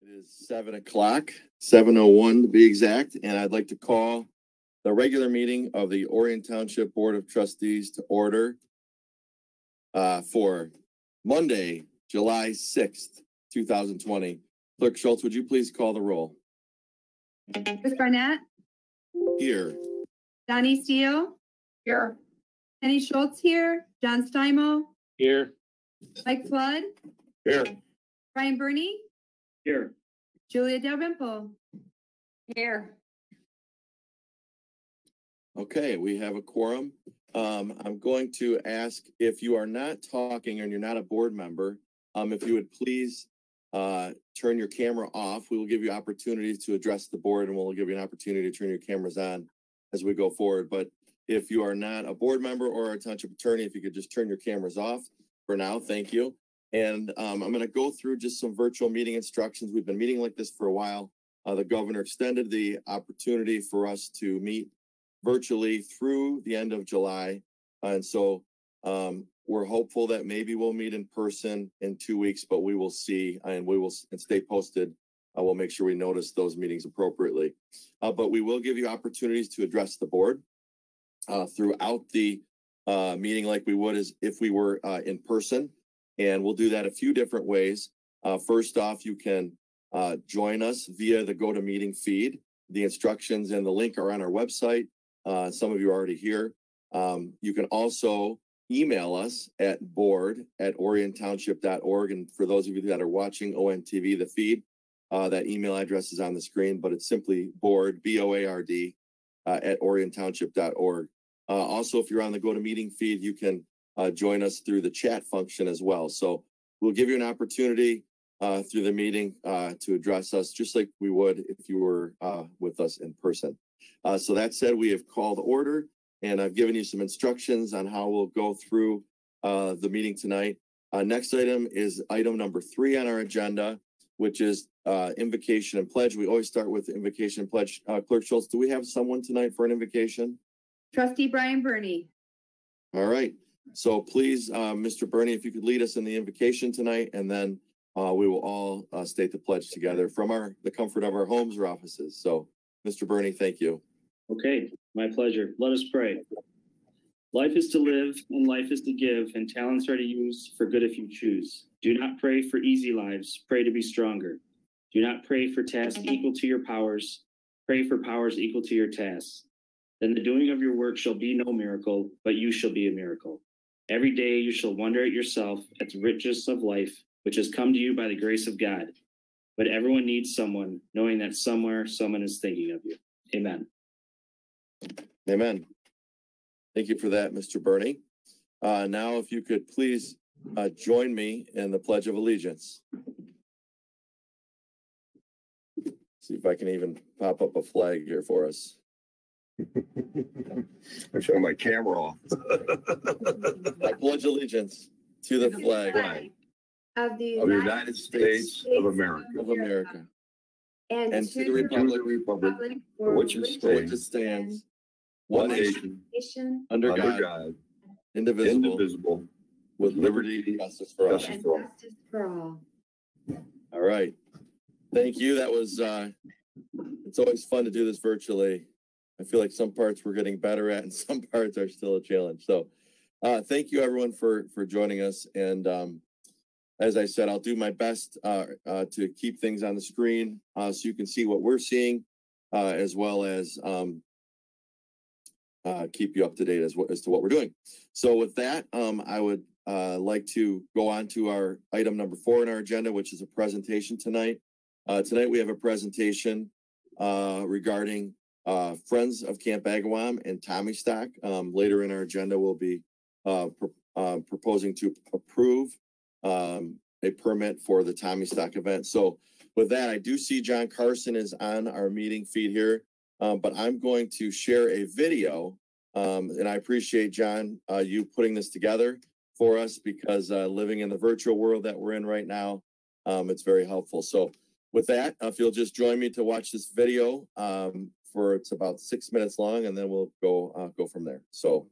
It is 7 o'clock, 7:01 to be exact, and I'd like to call the regular meeting of the Orion Township Board of Trustees to order for Monday, July 6th, 2020. Clerk Schultz, would you please call the roll? Chris Barnett, Here. Donnie Steele, Here. Kenny Schultz here, John Steimo, Here. Mike Flood, Here. Brian Burney, Here. Julia Dalrymple. Here. Okay, we have a quorum. I'm going to ask if you are not talking and you're not a board member, if you would please turn your camera off. We will give you opportunities to address the board, and we'll give you an opportunity to turn your cameras on as we go forward. But if you are not a board member or a township attorney, if you could just turn your cameras off for now, thank you. And I'm going to go through just some virtual meeting instructions. We've been meeting like this for a while. The governor extended the opportunity for us to meet virtually through the end of July. And so we're hopeful that maybe we'll meet in person in 2 weeks, but we will see, and we will stay posted. We'll make sure we notice those meetings appropriately. But we will give you opportunities to address the board throughout the meeting like we would as if we were in person. And we'll do that a few different ways. First off, you can join us via the GoToMeeting feed. The instructions and the link are on our website. Some of you are already here. You can also email us at board@oriontownship.org. And for those of you that are watching ONTV, the feed, that email address is on the screen, but it's simply board, BOARD, at oriontownship.org. Also, if you're on the GoToMeeting feed, you can join us through the chat function as well. So we'll give you an opportunity through the meeting to address us just like we would if you were with us in person. So that said, we have called order, and I've given you some instructions on how we'll go through the meeting tonight. Next item is item number 3 on our agenda, which is invocation and pledge. We always start with invocation and pledge. Clerk Schultz, do we have someone tonight for an invocation? Trustee Brian Burney. All right. So please, Mr. Burney, if you could lead us in the invocation tonight, and then we will all state the pledge together from the comfort of our homes or offices. So, Mr. Burney, thank you. Okay, my pleasure. Let us pray. Life is to live, and life is to give, and talents are to use for good if you choose. Do not pray for easy lives. Pray to be stronger. Do not pray for tasks equal to your powers. Pray for powers equal to your tasks. Then the doing of your work shall be no miracle, but you shall be a miracle. Every day you shall wonder at yourself, at the richness of life, which has come to you by the grace of God. But everyone needs someone, knowing that somewhere someone is thinking of you. Amen. Amen. Thank you for that, Mr. Burney. Now, if you could please join me in the Pledge of Allegiance. See if I can even pop up a flag here for us. I'm showing my camera off. I pledge allegiance to the flag Of the United States of America. And to the republic for which it stands, one one nation, under under God, God, indivisible, with liberty and justice for all. Justice for all. for all. All right. Thank you. That was, it's always fun to do this virtually. I feel like some parts we're getting better at and some parts are still a challenge. So thank you everyone for joining us. And as I said, I'll do my best to keep things on the screen so you can see what we're seeing, as well as keep you up to date as to what we're doing. So with that, I would like to go on to our item number 4 in our agenda, which is a presentation tonight. Tonight we have a presentation regarding Friends of Camp Agawam and Tommy Stock. Later in our agenda, we'll be proposing to approve a permit for the Tommy Stock event. So with that, I do see John Carson is on our meeting feed here, but I'm going to share a video, and I appreciate, John, you putting this together for us, because living in the virtual world that we're in right now, it's very helpful. So with that, if you'll just join me to watch this video, it's about 6 minutes long, and then we'll go from there. So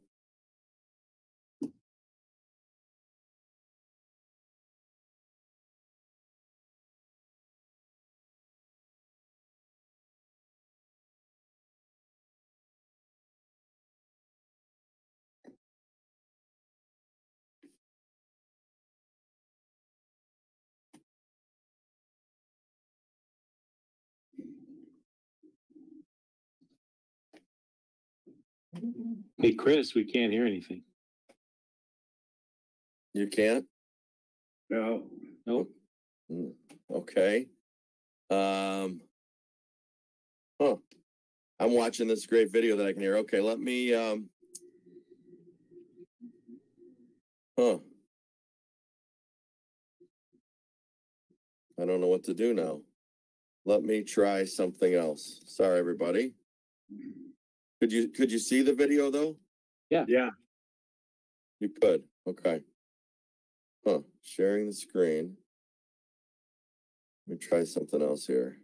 Hey, Chris, we can't hear anything. You can't? No. Nope. Okay. Huh. I'm watching this great video that I can hear. Okay, let me, I don't know what to do now. Let me try something else. Sorry, everybody. Could you see the video though? Yeah. Yeah. You could. Okay. Sharing the screen. Let me try something else here.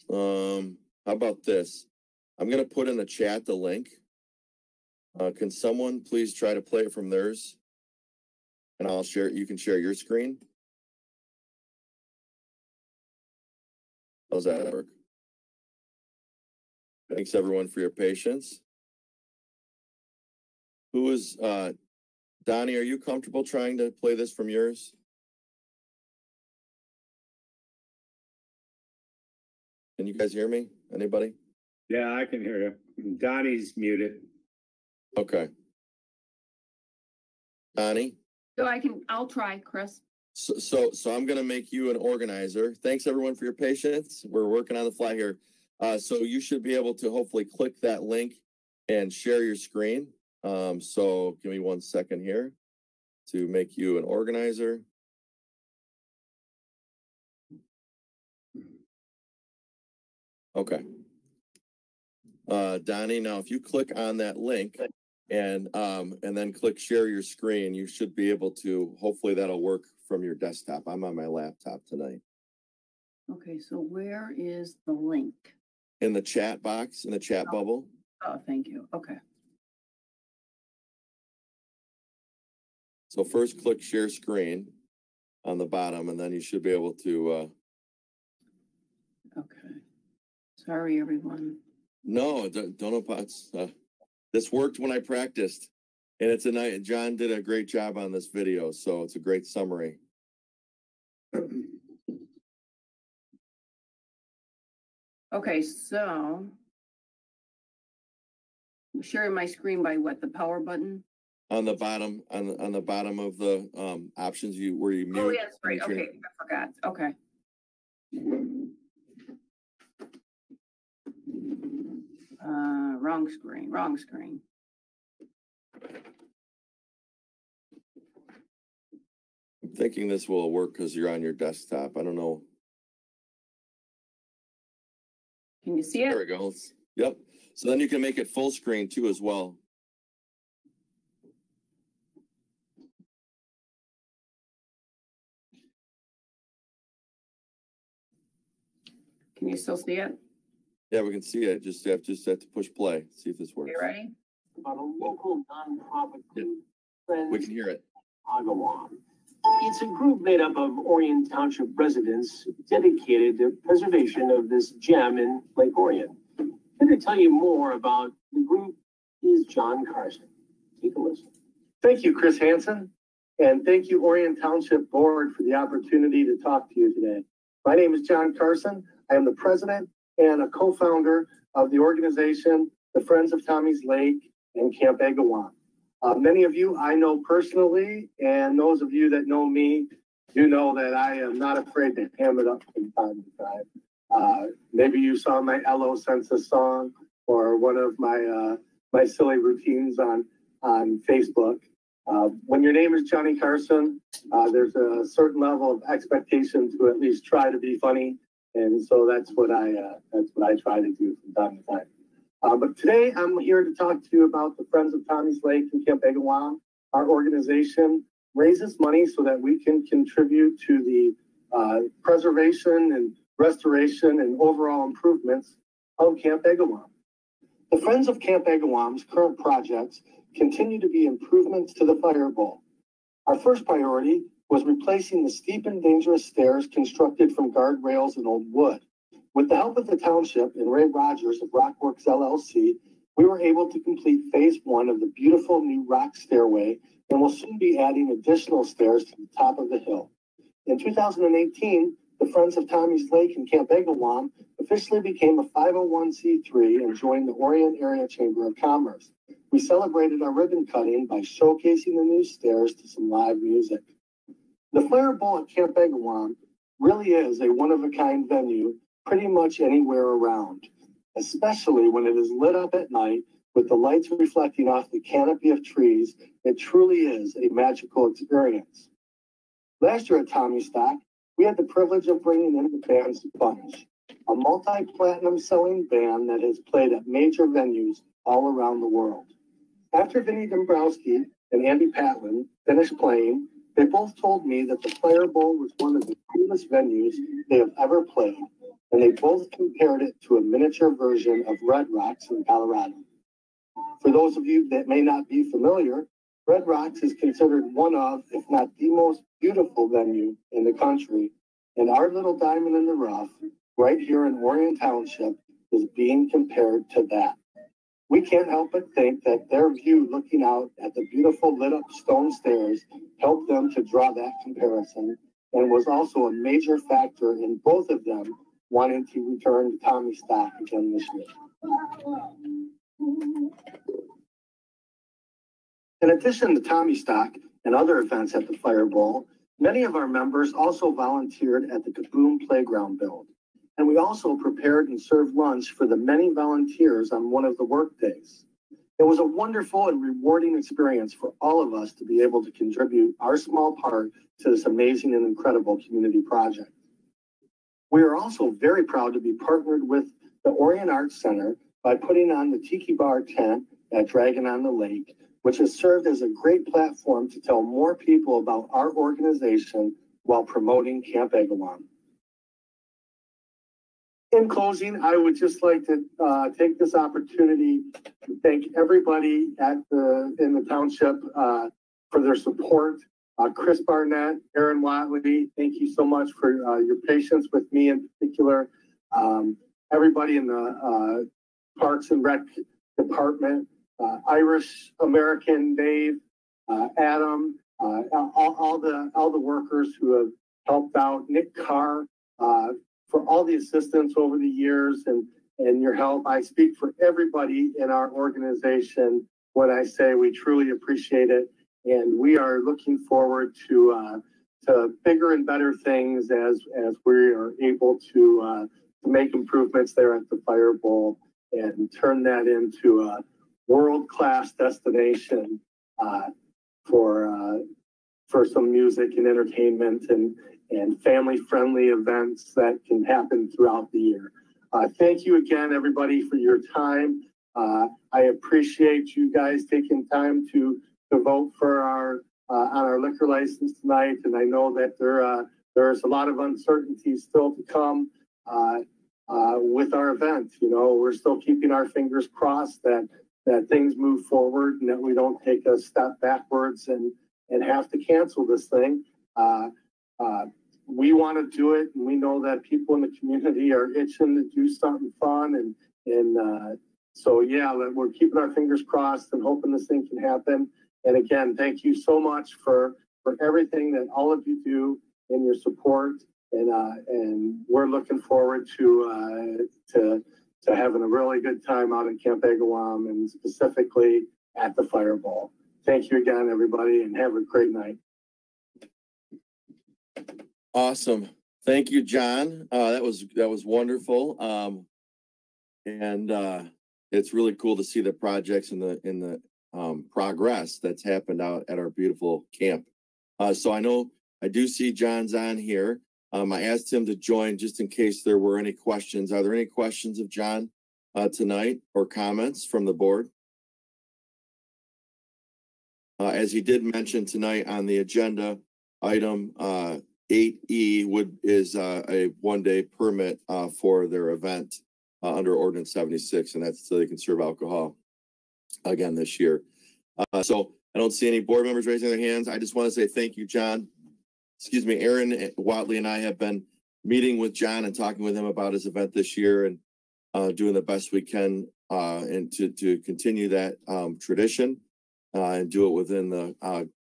How about this? I'm gonna put in the chat the link. Can someone please try to play it from theirs? And I'll share, you can share your screen. How's that work? Thanks everyone for your patience. Who is, Donnie, are you comfortable trying to play this from yours? Can you guys hear me? Anybody? Yeah, I can hear you. Donnie's muted. Okay. Donnie? So I'll try, Chris. So I'm going to make you an organizer. Thanks everyone for your patience. We're working on the fly here. So you should be able to hopefully click that link and share your screen. So give me 1 second here to make you an organizer. Okay. Donnie, now if you click on that link and then click share your screen, you should be able to, hopefully that'll work from your desktop. I'm on my laptop tonight. Okay, so where is the link? In the chat box, in the chat bubble. Oh, thank you. Okay. So first click share screen on the bottom, and then you should be able to, Okay. Sorry, everyone. no, don't apologize. This worked when I practiced, and it's a night. John did a great job on this video, so it's a great summary. Okay, so I'm sharing my screen by what? The power button? On the bottom, on the bottom of the options, where you mute. Oh, yes, right. Okay, I forgot. Okay. Wrong screen. Wrong screen. I'm thinking this will work because you're on your desktop. I don't know. Can you see it? There we go. Yep. So then you can make it full screen too as well. Can you still see it? Yeah, we can see it. Just have to push play. See if this works. You ready? About a local nonprofit group, We can hear it. Agawam. It's a group made up of Orion Township residents dedicated to preservation of this gem in Lake Orion. Here to tell you more about the group is John Carson. Take a listen. Thank you, Chris Hansen, and thank you, Orion Township Board, for the opportunity to talk to you today. My name is John Carson. I am the president and a co-founder of the organization, the Friends of Tommy's Lake and Camp Agawam. Many of you I know personally, and those of you that know me, you know that I am not afraid to ham it up from time to time. Maybe you saw my LO Census song or one of my silly routines on Facebook. When your name is Johnny Carson, there's a certain level of expectation to at least try to be funny, and so that's what I try to do from time to time. But today I'm here to talk to you about the Friends of Tommy's Lake and Camp Agawam. Our organization raises money so that we can contribute to the preservation and restoration and overall improvements of Camp Agawam. The Friends of Camp Agawam's current projects continue to be improvements to the fire bowl. Our first priority was replacing the steep and dangerous stairs constructed from guardrails and old wood. With the help of the township and Ray Rogers of Rockworks LLC, we were able to complete phase 1 of the beautiful new rock stairway and will soon be adding additional stairs to the top of the hill. In 2018, the Friends of Tommy's Lake in Camp Agawam officially became a 501c3 and joined the Orion Area Chamber of Commerce. We celebrated our ribbon cutting by showcasing the new stairs to some live music. The Fire Bowl at Camp Agawam really is a one-of-a-kind venue pretty much anywhere around, especially when it is lit up at night with the lights reflecting off the canopy of trees. It truly is a magical experience. Last year at Tommy Stock, we had the privilege of bringing in the band Sponge, a multi-platinum selling band that has played at major venues all around the world. After Vinnie Dombrowski and Andy Patlin finished playing, they both told me that the Fire Bowl was one of the coolest venues they have ever played, and they both compared it to a miniature version of Red Rocks in Colorado. For those of you that may not be familiar, Red Rocks is considered one of, if not the most beautiful venue in the country, and our little diamond in the rough, right here in Orion Township, is being compared to that. We can't help but think that their view looking out at the beautiful lit up stone stairs helped them to draw that comparison, and was also a major factor in both of them wanting to return to Tommy Stock again this year. In addition to Tommy Stock and other events at the Fire Bowl, many of our members also volunteered at the Kaboom Playground build. And we also prepared and served lunch for the many volunteers on one of the work days. It was a wonderful and rewarding experience for all of us to be able to contribute our small part to this amazing and incredible community project. We are also very proud to be partnered with the Orion Arts Center by putting on the Tiki Bar tent at Dragon on the Lake, which has served as a great platform to tell more people about our organization while promoting Camp Agawam. In closing, I would just like to take this opportunity to thank everybody in the township for their support. Chris Barnett, Aaron Watley, thank you so much for your patience with me in particular. Everybody in the Parks and Rec department, Irish American Dave, Adam, all the workers who have helped out, Nick Carr, for all the assistance over the years and your help. I speak for everybody in our organization when I say we truly appreciate it. And we are looking forward to bigger and better things as we are able to make improvements there at the Fire Bowl and turn that into a world-class destination for some music and entertainment and family-friendly events that can happen throughout the year. Thank you again, everybody, for your time. I appreciate you guys taking time to vote for our on our liquor license tonight, and I know that there's a lot of uncertainty still to come with our event. You know, we're still keeping our fingers crossed that things move forward and that we don't take a step backwards and have to cancel this thing. We want to do it, and we know that people in the community are itching to do something fun, and so yeah, we're keeping our fingers crossed and hoping this thing can happen. And again, thank you so much for everything that all of you do and your support, and we're looking forward to having a really good time out at Camp Agawam and specifically at the Fire Bowl. Thank you again, everybody, and have a great night. Awesome. Thank you, John. That was wonderful. And it's really cool to see the projects and the progress that's happened out at our beautiful camp. So I do see John's on here. I asked him to join just in case there were any questions. Are there any questions of John tonight or comments from the board? As he did mention tonight on the agenda, item 8E is a one-day permit for their event under Ordinance 76, and that's so they can serve alcohol again this year. So I don't see any board members raising their hands. I just want to say thank you, John. Excuse me, Aaron Watley and I have been meeting with John and talking with him about his event this year and doing the best we can and to continue that tradition and do it within the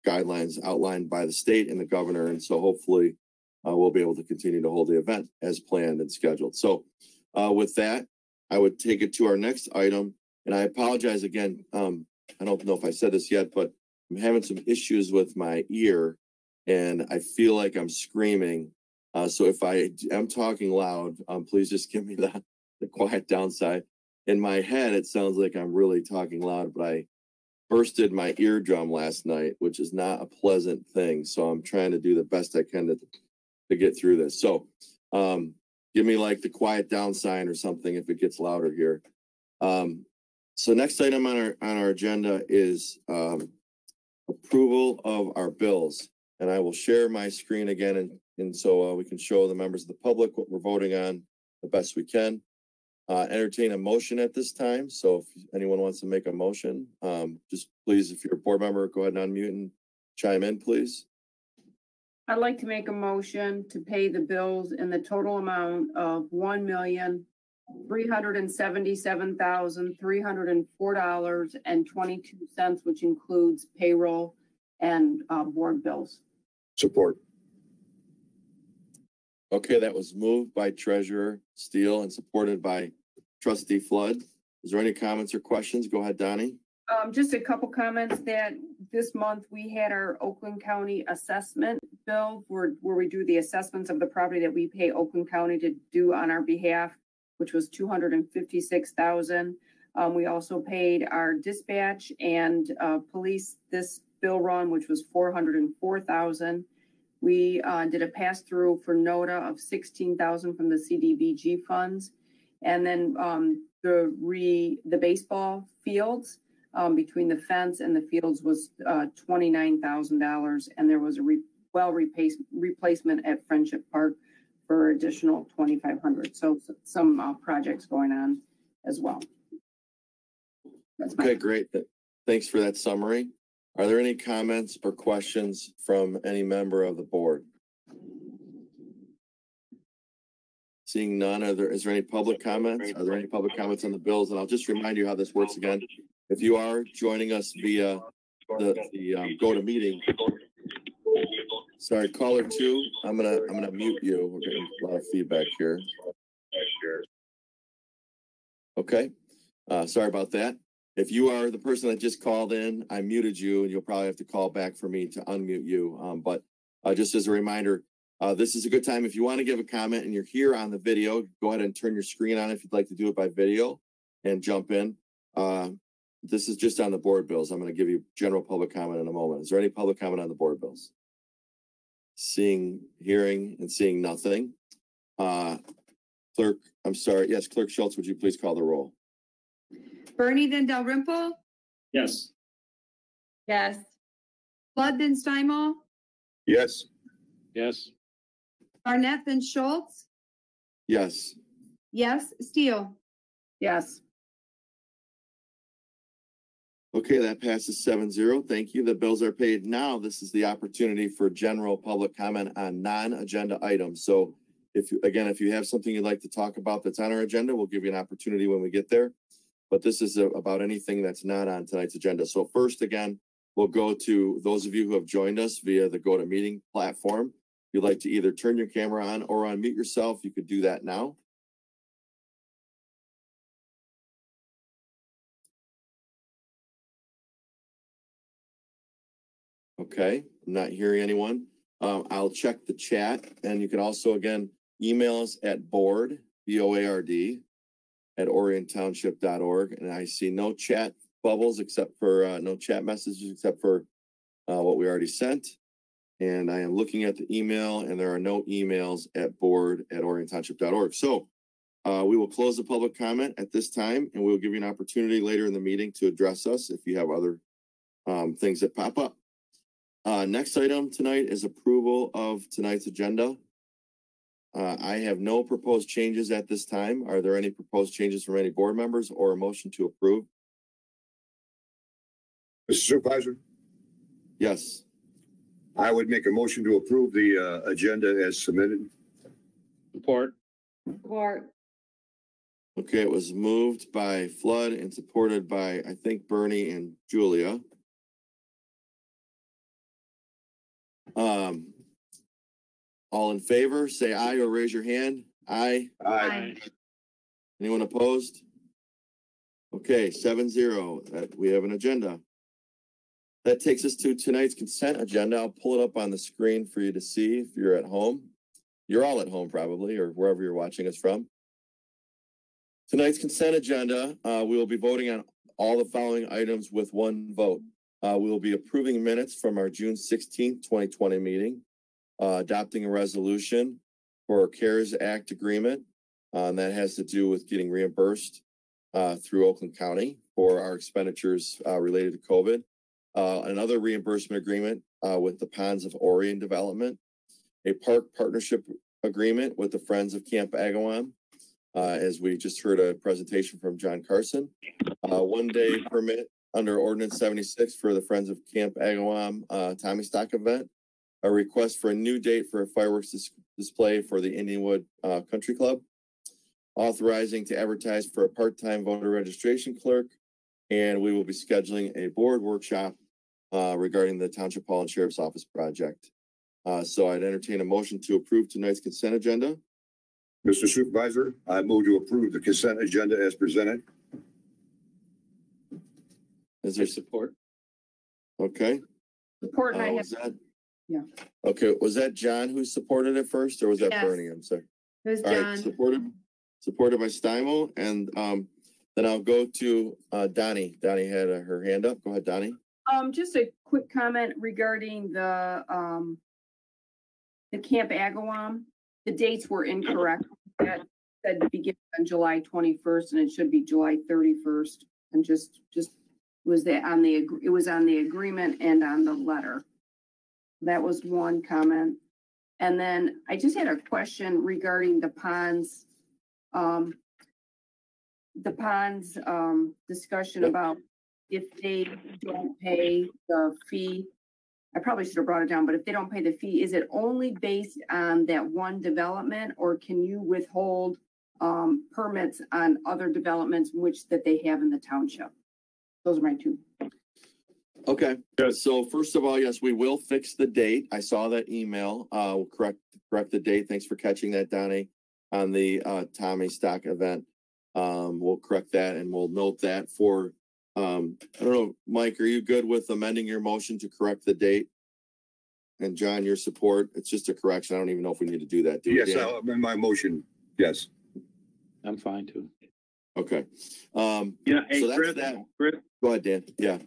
guidelines outlined by the state and the governor. And so hopefully we'll be able to continue to hold the event as planned and scheduled. So with that, I would take it to our next item. And I apologize again. I don't know if I said this yet, but I'm having some issues with my ear and I feel like I'm screaming. So if I am talking loud, please just give me the quiet downside. In my head, it sounds like I'm really talking loud, but I bursted my eardrum last night, which is not a pleasant thing. So I'm trying to do the best I can to get through this. So give me like the quiet down sign or something if it gets louder here. So next item on our agenda is approval of our bills. And I will share my screen again and so we can show the members of the public what we're voting on the best we can. Entertain a motion at this time. So if anyone wants to make a motion, just please, if you're a board member, go ahead and unmute and chime in, please. I'd like to make a motion to pay the bills in the total amount of $1,377,304.22, which includes payroll and board bills. Support. Okay, that was moved by Treasurer Steele and supported by Trustee Flood. Is there any comments or questions? Go ahead, Donnie. Just a couple comments that this month we had our Oakland County assessment bill where we do the assessments of the property that we pay Oakland County to do on our behalf, which was $256,000. We also paid our dispatch and police this bill run, which was $404,000. We did a pass-through for NOTA of $16,000 from the CDBG funds. And then the baseball fields between the fence and the fields was $29,000. And there was a replacement at Friendship Park for additional $2,500. So some projects going on as well. Okay, great. Thanks for that summary. Are there any comments or questions from any member of the board? Seeing none, is there any public comments? Are there any public comments on the bills? And I'll just remind you how this works again. If you are joining us via the go to meeting, sorry, caller 2, I'm gonna mute you. We're getting a lot of feedback here. Okay, sorry about that. If you are the person that just called in, I muted you and you'll probably have to call back for me to unmute you. But just as a reminder, this is a good time. If you want to give a comment and you're here on the video, go ahead and turn your screen on if you'd like to do it by video and jump in. This is just on the board bills. I'm going to give you general public comment in a moment. Is there any public comment on the board bills? Hearing and seeing nothing. Clerk, I'm sorry. Yes, Clerk Schultz, would you please call the roll? Bernie then Dalrymple, Yes. Yes. Flood then Steinmal, Yes. Yes. Barnett then Schultz, Yes. yes, Steele. Yes. Okay, that passes 7-0. Thank you. The bills are paid. Now, this is the opportunity for general public comment on non-agenda items. So if you have something you'd like to talk about that's on our agenda, we'll give you an opportunity when we get there. But this is about anything that's not on tonight's agenda. So first, again, we'll go to those of you who have joined us via the Go to Meeting platform. If you'd like to either turn your camera on or unmute yourself, you could do that now. Okay, I'm not hearing anyone. I'll check the chat, and you can also, again, email us at board, B-O-A-R-D, at oriontownship.org. And I see no chat bubbles except for, no chat messages except for what we already sent. And I am looking at the email, and there are no emails at board@oriontownship.org. So we will close the public comment at this time, and we'll give you an opportunity later in the meeting to address us if you have other things that pop up. Next item tonight is approval of tonight's agenda. I have no proposed changes at this time. Are there any proposed changes from any board members or a motion to approve? Mr. Supervisor, Yes. I would make a motion to approve the agenda as submitted. Support. Support. Okay, it was moved by Flood and supported by, I think, Bernie and Julia. All in favor, say aye or raise your hand. Aye. Aye. Anyone opposed? Okay, 7-0. We have an agenda. That takes us to tonight's consent agenda. I'll pull it up on the screen for you to see if you're at home. You're all at home probably, or wherever you're watching us from. Tonight's consent agenda, we will be voting on all the following items with one vote. We will be approving minutes from our June 16th, 2020 meeting, adopting a resolution for a CARES Act agreement. That has to do with getting reimbursed through Oakland County for our expenditures related to COVID. Another reimbursement agreement with the Ponds of Orion development, a park partnership agreement with the Friends of Camp Agawam, as we just heard a presentation from John Carson, 1 day permit under Ordinance 76 for the Friends of Camp Agawam Tommy Stock event, a request for a new date for a fireworks display for the Indianwood Country Club, authorizing to advertise for a part-time voter registration clerk, and we will be scheduling a board workshop regarding the Township Hall and Sheriff's Office project. So I'd entertain a motion to approve tonight's consent agenda. Mr. Supervisor, I move to approve the consent agenda as presented. Is there support? Okay. Support, and I have, Was that? Yeah. Okay, was that John who supported it first, or was that Yes. Bernie? I'm sorry. It was All John. right, supported by Stimo, and then I'll go to Donnie. Donnie had her hand up. Go ahead, Donnie. just a quick comment regarding the Camp Agawam. The dates were incorrect. That said to begin on July 21st, and it should be July 31st. And just was that on the, it was on the agreement and on the letter. That was one comment. And then I just had a question regarding the ponds. Discussion about if they don't pay the fee. I probably should have brought it down, but if they don't pay the fee, is it only based on that one development, or can you withhold permits on other developments which that they have in the township? Those are my two. Okay. So first of all, yes, we will fix the date. I saw that email. We'll correct the date. Thanks for catching that, Donnie, on the Tommy Stock event. We'll correct that, and we'll note that for, I don't know, Mike, are you good with amending your motion to correct the date? And John, your support? It's just a correction. I don't even know if we need to do that. Do Yes, we, Dan? I'll amend my motion. Yes. I'm fine too. Okay. Yeah, hey, so that's Chris, that. Chris, Go ahead, Dan. Yeah.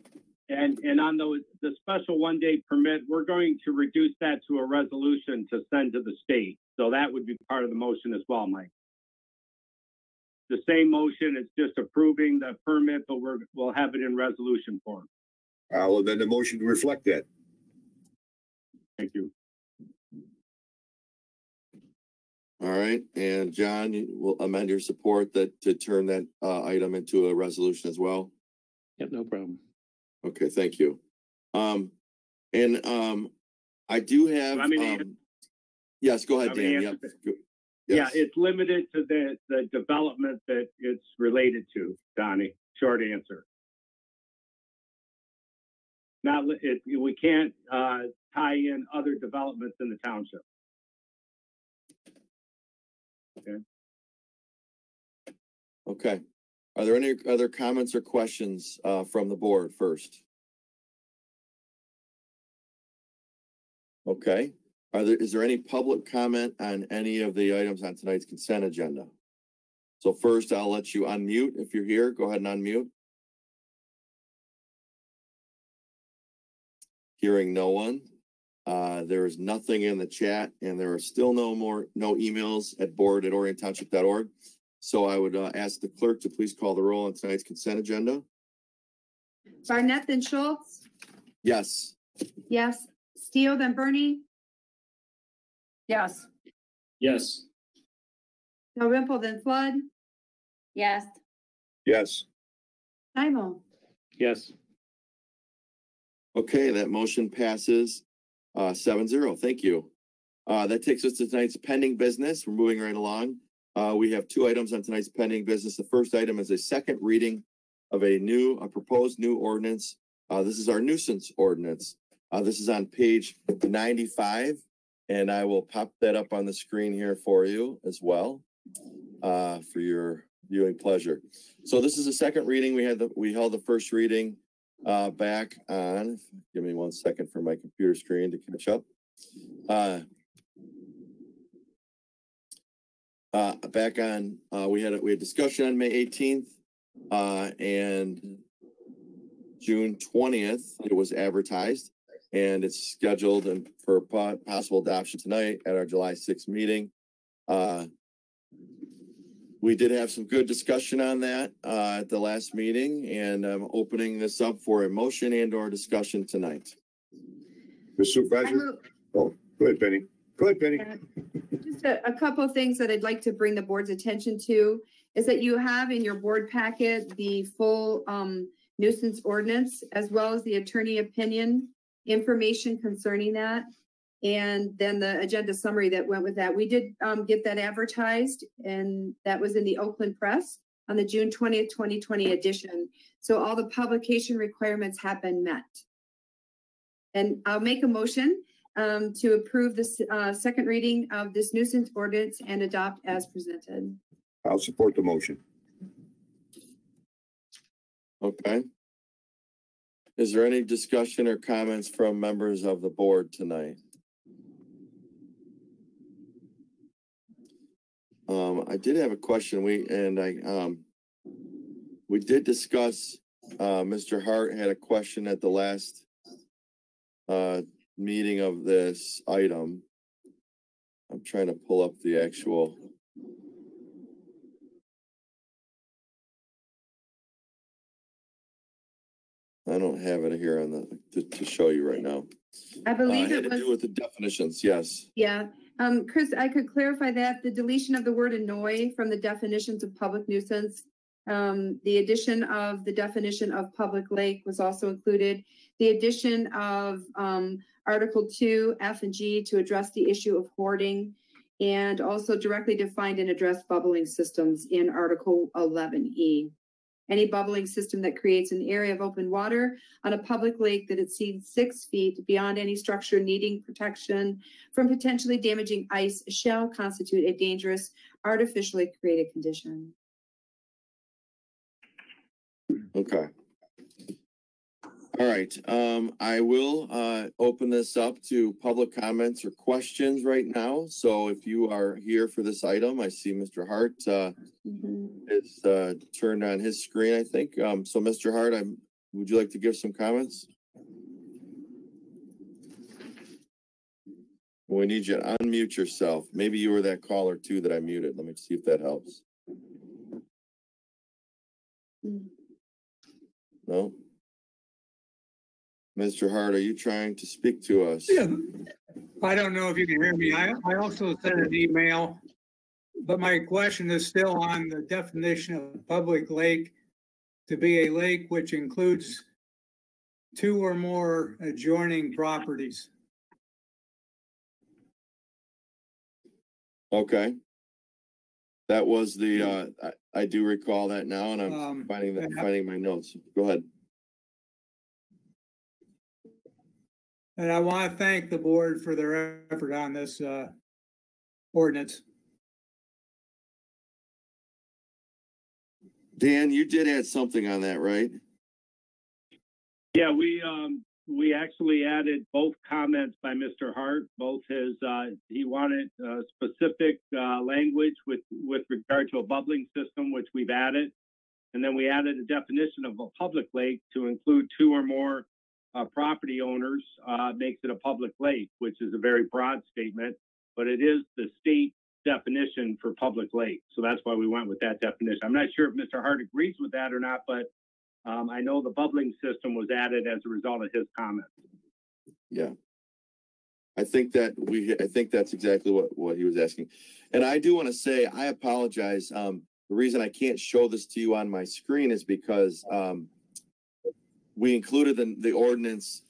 and on the special 1 day permit, we're going to reduce that to a resolution to send to the state. So that would be part of the motion as well, Mike. The same motion, it's just approving the permit, but we'll have it in resolution form. I'll amend the motion to reflect that. Thank you. All right. And John, you will amend your support that to turn that item into a resolution as well. Yep, no problem. Okay, thank you. I do have, I mean, yes, go ahead, I mean, Dan. Yep. Yeah, Yes. it's limited to the development that it's related to, Donnie. Short answer. We can't tie in other developments in the township. Okay. Okay. Are there any other comments or questions from the board first? Okay. Is there any public comment on any of the items on tonight's consent agenda? So first, I'll let you unmute. If you're here, go ahead and unmute. Hearing no one. There is nothing in the chat, and there are still no emails at board@oriontownship.org. So I would ask the clerk to please call the roll on tonight's consent agenda. Barnett, then Schultz. Yes. Yes. Steele, then Bernie. Yes. Yes. Dalrymple, then Flood. Yes. Yes. Simon. Yes. Okay, that motion passes 7-0. Thank you. That takes us to tonight's pending business. We're moving right along. We have two items on tonight's pending business. The first item is a second reading of a proposed new ordinance. This is our nuisance ordinance. This is on page 95 and I will pop that up on the screen here for you as well, for your viewing pleasure. So this is a second reading. We held the first reading back on, give me 1 second for my computer screen to catch up. Back on, we had discussion on May 18th, and June 20th, it was advertised, and it's scheduled for possible adoption tonight at our July 6th meeting. We did have some good discussion on that at the last meeting, and I'm opening this up for a motion and/or discussion tonight. Mr. Supervisor? Oh, go ahead, Penny. Go ahead, Penny. Just a couple of things that I'd like to bring the board's attention to is that you have in your board packet the full nuisance ordinance, as well as the attorney opinion information concerning that. And then the agenda summary that went with that. We did get that advertised, and that was in the Oakland Press on the June 20th, 2020 edition. So all the publication requirements have been met. And I'll make a motion to approve this second reading of this nuisance ordinance and adopt as presented. I'll support the motion. Okay. Is there any discussion or comments from members of the board tonight? I did have a question. We did discuss, Mr. Hart had a question at the last meeting of this item. I'm trying to pull up the actual. I don't have it here on the to show you right now. I believe it it had to was do with the definitions. Yes. Yeah. Chris, I could clarify that the deletion of the word annoy from the definitions of public nuisance. The addition of the definition of public lake was also included. The addition of Article 2, F and G to address the issue of hoarding, and also directly defined and addressed bubbling systems in Article 11E. Any bubbling system that creates an area of open water on a public lake that exceeds 6 feet beyond any structure needing protection from potentially damaging ice shall constitute a dangerous, artificially created condition. Okay. All right. I will open this up to public comments or questions right now. So if you are here for this item, I see Mr. Hart is turned on his screen, I think. So Mr. Hart, would you like to give some comments? We need you to unmute yourself. Maybe you were that caller too that I muted. Let me see if that helps. No? Mr. Hart, are you trying to speak to us? Yeah. I don't know if you can hear me. I also sent an email, but my question is still on the definition of public lake to be a lake which includes 2 or more adjoining properties. Okay. That was the, I do recall that now, and I'm finding my notes. Go ahead. And I want to thank the board for their effort on this ordinance. Dan, you did add something on that, right? Yeah, we actually added both comments by Mr. Hart, both his, he wanted specific language with regard to a bubbling system, which we've added. And then we added a definition of a public lake to include 2 or more property owners, makes it a public lake, which is a very broad statement, but it is the state definition for public lake. So that's why we went with that definition. I'm not sure if Mr. Hart agrees with that or not, but I know the bubbling system was added as a result of his comments. Yeah. I think that's exactly what he was asking. And I do want to say, I apologize. The reason I can't show this to you on my screen is because we included the ordinance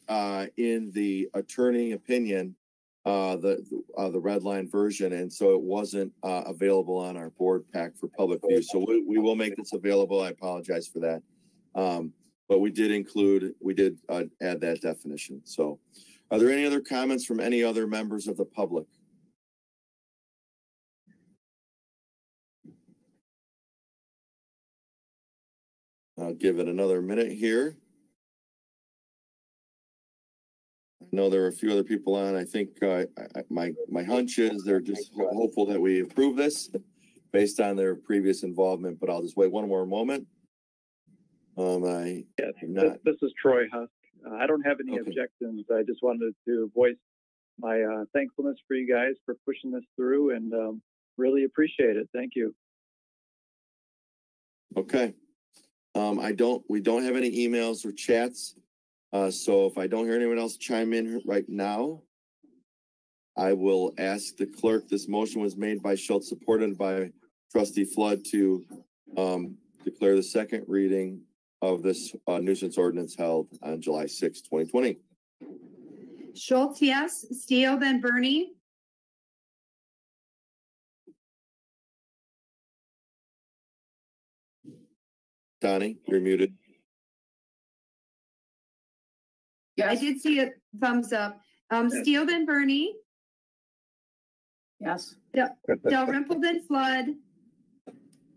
in the attorney opinion, the red line version, and so it wasn't available on our board pack for public view. So we will make this available. I apologize for that. But we did add that definition. So, Are there any other comments from any other members of the public? I'll give it another minute here. I know there are a few other people on. I think my hunch is they're just hopeful that we approve this based on their previous involvement, but I'll just wait one more moment. This is Troy Husk. I don't have any objections. I just wanted to voice my thankfulness for you guys for pushing this through, and really appreciate it. Thank you. Okay. We don't have any emails or chats. So if I don't hear anyone else chime in right now, I will ask the clerk. This motion was made by Schultz, supported by Trustee Flood, to declare the second reading of this nuisance ordinance held on July 6, 2020. Schultz, yes. Steele, then Bernie. Donnie, you're muted. Yeah, I did see a thumbs up. Steele, then Bernie. Yes. Dalrymple, then Flood.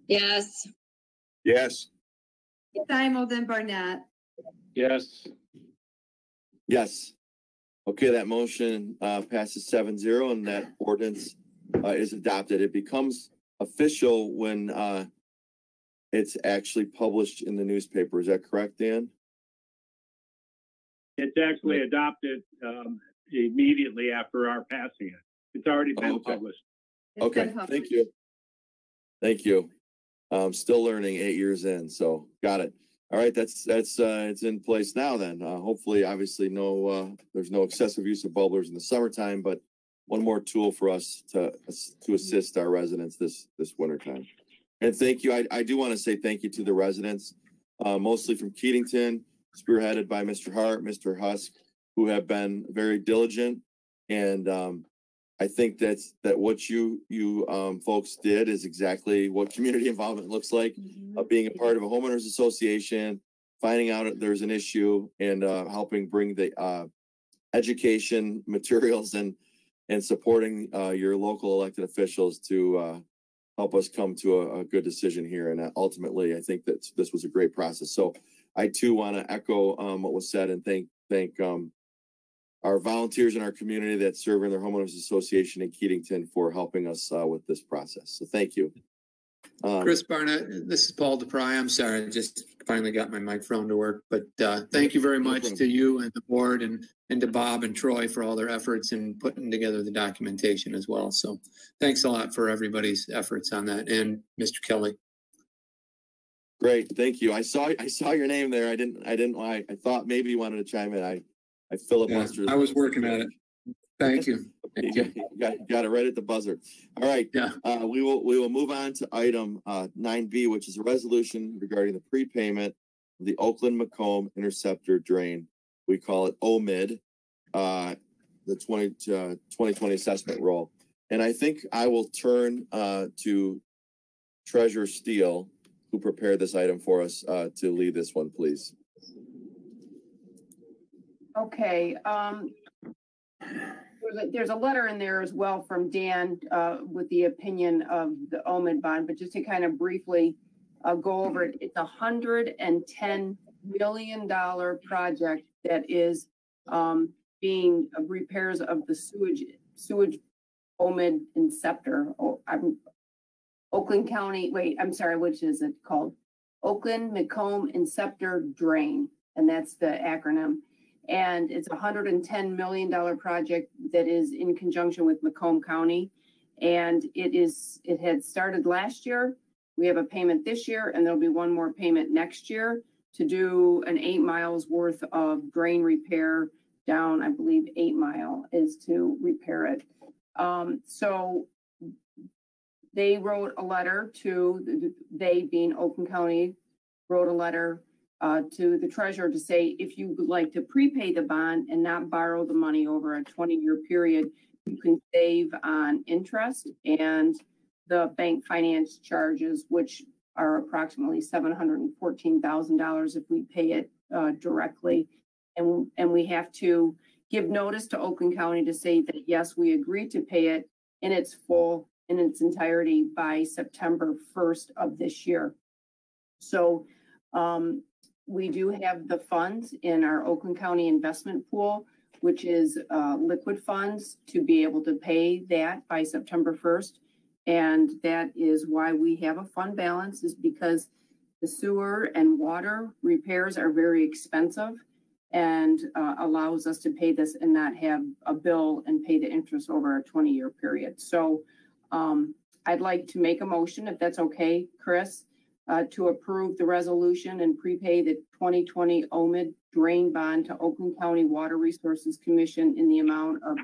Yes. Yes. Simon, then Barnett. Yes. Yes. Okay, that motion passes 7-0, and that ordinance is adopted. It becomes official when it's actually published in the newspaper. Is that correct, Dan? It's actually adopted immediately after our passing it. It's already been published. Okay, thank you. Thank you. Still learning 8 years in, so got it. All right, that's it's in place now then. Hopefully, obviously, there's no excessive use of bubblers in the summertime, but one more tool for us to assist our residents this wintertime. And thank you. I do want to say thank you to the residents, mostly from Keatington, spearheaded by Mr. Hart, Mr. Husk, who have been very diligent. And I think that what you folks did is exactly what community involvement looks like, being a part of a homeowners association, finding out that there's an issue, and helping bring the education materials and supporting your local elected officials to help us come to a good decision here. And ultimately, I think that this was a great process. So I too want to echo what was said and thank our volunteers in our community that serve in their homeowners association in Keatington for helping us with this process. So thank you. Chris Barnett, this is Paul DePry. I'm sorry, I just finally got my microphone to work, but thank you very much to you and the board and to Bob and Troy for all their efforts in putting together the documentation as well. So thanks a lot for everybody's efforts on that, and Mr. Kelly. Great, thank you. I saw your name there. I thought maybe you wanted to chime in. I filibustered. Yeah, I was working at it. Thank you. You got it right at the buzzer. All right. Yeah. We will move on to item 9B, which is a resolution regarding the prepayment of the Oakland Macomb Interceptor Drain. We call it OMID, the 2020 assessment roll. And I think I will turn to Treasurer Steele, who prepared this item for us, to lead this one, please. Okay. There's a letter in there as well from Dan with the opinion of the OMID bond, but just to kind of briefly go over it, it's $110 million project that is being repairs of the sewage OMID Inceptor. Oakland County, I'm sorry, which is it called? Oakland Macomb Inceptor Drain, and that's the acronym. And it's a $110 million project that is in conjunction with Macomb County. And it had started last year. We have a payment this year, and there'll be one more payment next year to do an 8 miles worth of drain repair down, I believe 8 Mile is to repair it. So they wrote a letter they being Oakland County, wrote a letter to the treasurer to say, if you would like to prepay the bond and not borrow the money over a 20-year period, you can save on interest and the bank finance charges, which are approximately $714,000 if we pay it directly. And we have to give notice to Oakland County to say that, yes, we agree to pay it in its full, in its entirety by September 1st of this year. So we do have the funds in our Oakland County investment pool, which is liquid funds, to be able to pay that by September 1st. And that is why we have a fund balance, is because the sewer and water repairs are very expensive, and allows us to pay this and not have a bill and pay the interest over a 20-year period. So I'd like to make a motion, if that's okay, Chris, to approve the resolution and prepay the 2020 OMID drain bond to Oakland County Water Resources Commission in the amount of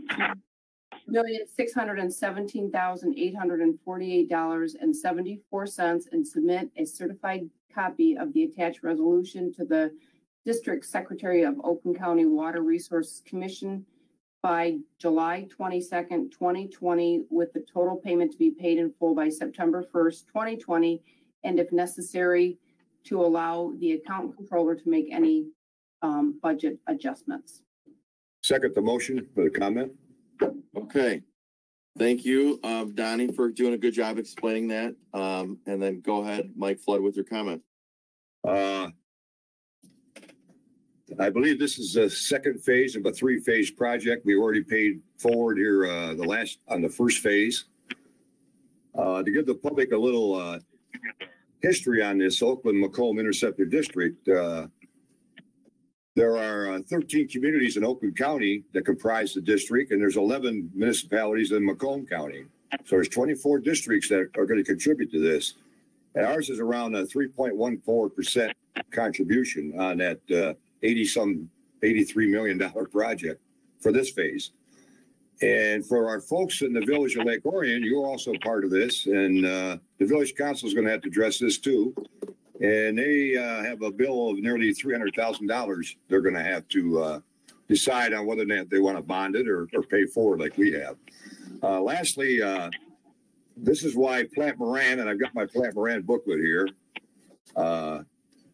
$2,617,848.74 and submit a certified copy of the attached resolution to the District Secretary of Oakland County Water Resources Commission by July 22nd, 2020, with the total payment to be paid in full by September 1st, 2020, and if necessary, to allow the accountant controller to make any budget adjustments. Second the motion for the comment. Okay. Thank you, Donnie, for doing a good job explaining that. And then go ahead, Mike Flood, with your comment. I believe this is the second phase of a three-phase project. We already paid forward here on the first phase. To give the public a little history on this Oakland-Macomb Interceptor District, there are 13 communities in Oakland County that comprise the district, and there's 11 municipalities in Macomb County. So there's 24 districts that are going to contribute to this. And ours is around a 3.14% contribution on that $83 million project for this phase. And for our folks in the village of Lake Orion, you're also part of this, and the village council is going to have to address this too. And they have a bill of nearly $300,000 they're going to have to decide on whether or not they want to bond it or pay forward like we have. Lastly, this is why Plant Moran, and I've got my Plant Moran booklet here,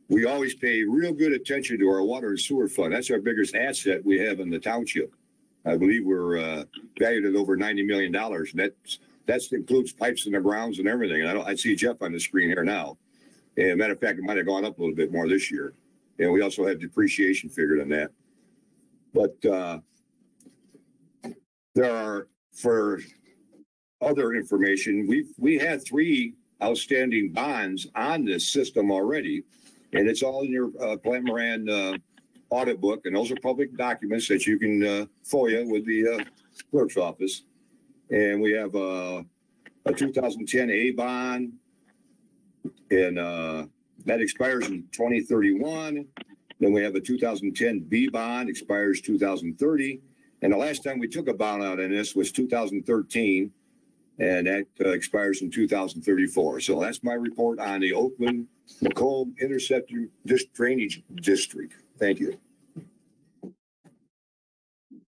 we always pay real good attention to our water and sewer fund. That's our biggest asset we have in the township. I believe we're valued at over $90 million. And that includes pipes in the grounds and everything. And I see Jeff on the screen here now. And matter of fact, it might have gone up a little bit more this year. And we also have depreciation figured on that. But there are, for other information, we had 3 outstanding bonds on this system already. And it's all in your Plant Moran audit book. And those are public documents that you can FOIA with the clerk's office. And we have a 2010 A bond. And that expires in 2031. Then we have a 2010 B bond, expires 2030. And the last time we took a bond out on this was 2013. And that expires in 2034. So that's my report on the Oakland-Macomb Interceptor Drainage District. Thank you.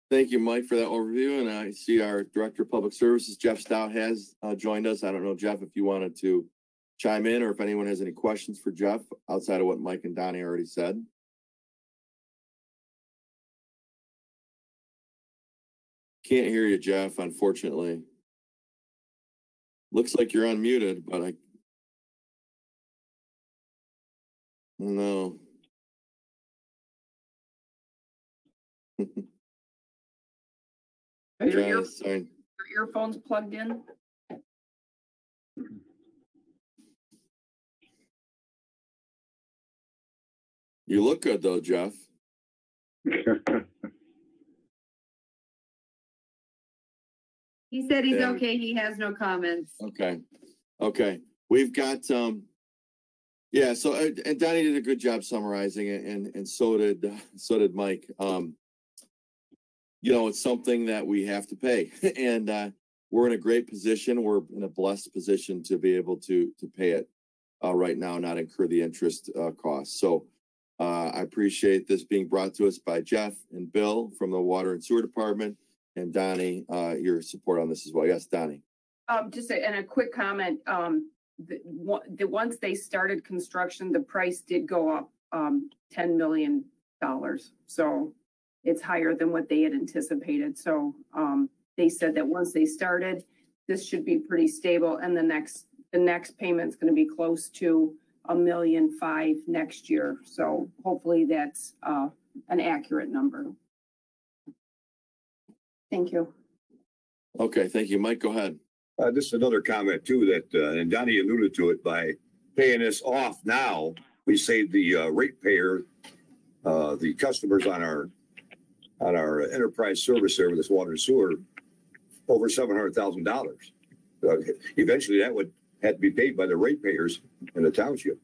Thank you, Mike, for that overview. And I see our Director of Public Services, Jeff Stout, has joined us. I don't know, Jeff, if you wanted to chime in or if anyone has any questions for Jeff outside of what Mike and Donnie already said. Can't hear you, Jeff, unfortunately. Looks like you're unmuted, but I no. Are your earphones plugged in? You look good though, Jeff. He said he's okay. He has no comments. Okay. We've got yeah. So and Donnie did a good job summarizing it, and so did Mike. You know, it's something that we have to pay, and we're in a great position. We're in a blessed position to be able to pay it right now, not incur the interest costs. So I appreciate this being brought to us by Jeff and Bill from the Water and Sewer Department. And Donnie, your support on this as well. Yes, Donnie. Just a quick comment. Once they started construction, the price did go up $10 million. So it's higher than what they had anticipated. So they said that once they started, this should be pretty stable, and the next payment's going to be close to $1.5 million next year. So hopefully that's an accurate number. Thank you. Okay, thank you. Mike, go ahead. Just another comment too that, and Donnie alluded to it, by paying this off now, we save the ratepayer, the customers on our enterprise service there with this water and sewer over $700,000. Eventually that would have to be paid by the ratepayers in the township.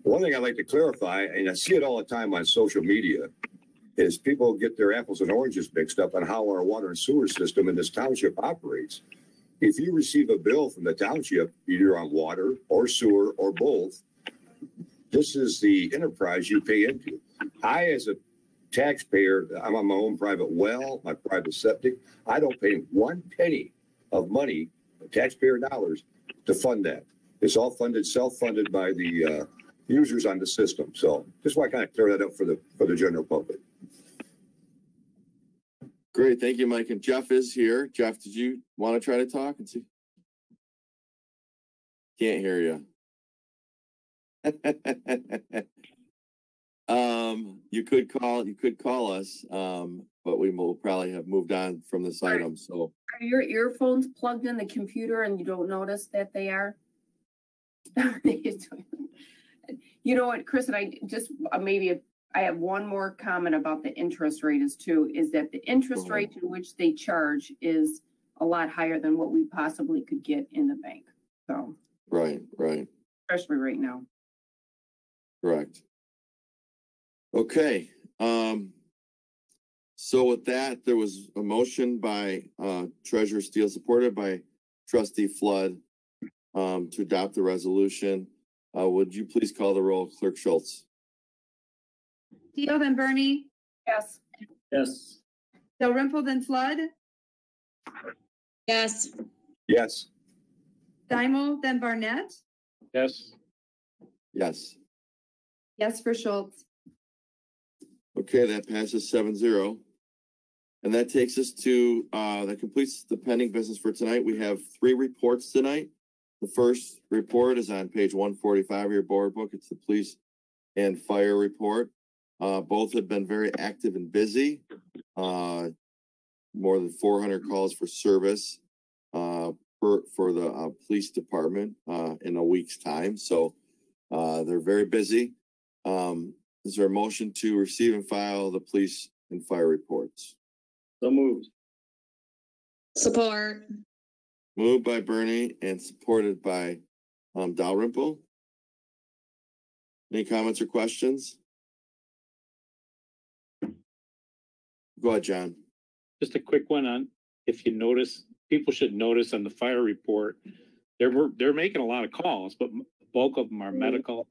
One thing I'd like to clarify, and I see it all the time on social media, is people get their apples and oranges mixed up on how our water and sewer system in this township operates. If you receive a bill from the township, either on water or sewer or both, this is the enterprise you pay into. I, as a taxpayer, I'm on my own private well, my private septic. I don't pay 1 penny of money, taxpayer dollars, to fund that. It's all funded, self-funded by the users on the system. So just want to kind of clear that up for the general public. Great, thank you, Mike. And Jeff is here. Jeff, did you want to try to talk and see? Can't hear you. You could call us, but we will probably have moved on from this item. So are your earphones plugged in the computer and you don't notice that they are? You know what, Chris, and I just I have one more comment about the interest rate is that the interest rate in which they charge is a lot higher than what we possibly could get in the bank. So right. Especially right now. Correct. Okay. So with that, there was a motion by Treasurer Steele, supported by Trustee Flood, to adopt the resolution. Would you please call the roll, Clerk Schultz? Steele, then Bernie. Yes. Yes. Dalrymple, then Flood. Yes. Yes. Dimal, then Barnett. Yes. Yes. Yes for Schultz. Okay, that passes 7-0. And that takes us to, that completes the pending business for tonight. We have 3 reports tonight. The first report is on page 145 of your board book. It's the police and fire report. Both have been very active and busy. More than 400 calls for service for the police department in a week's time. So they're very busy. Is there a motion to receive and file the police and fire reports? So moved. Support. Moved by Bernie and supported by Dalrymple. Any comments or questions? Go ahead, John. Just a quick one on, if you notice, people should notice on the fire report, they're making a lot of calls, but the bulk of them are medical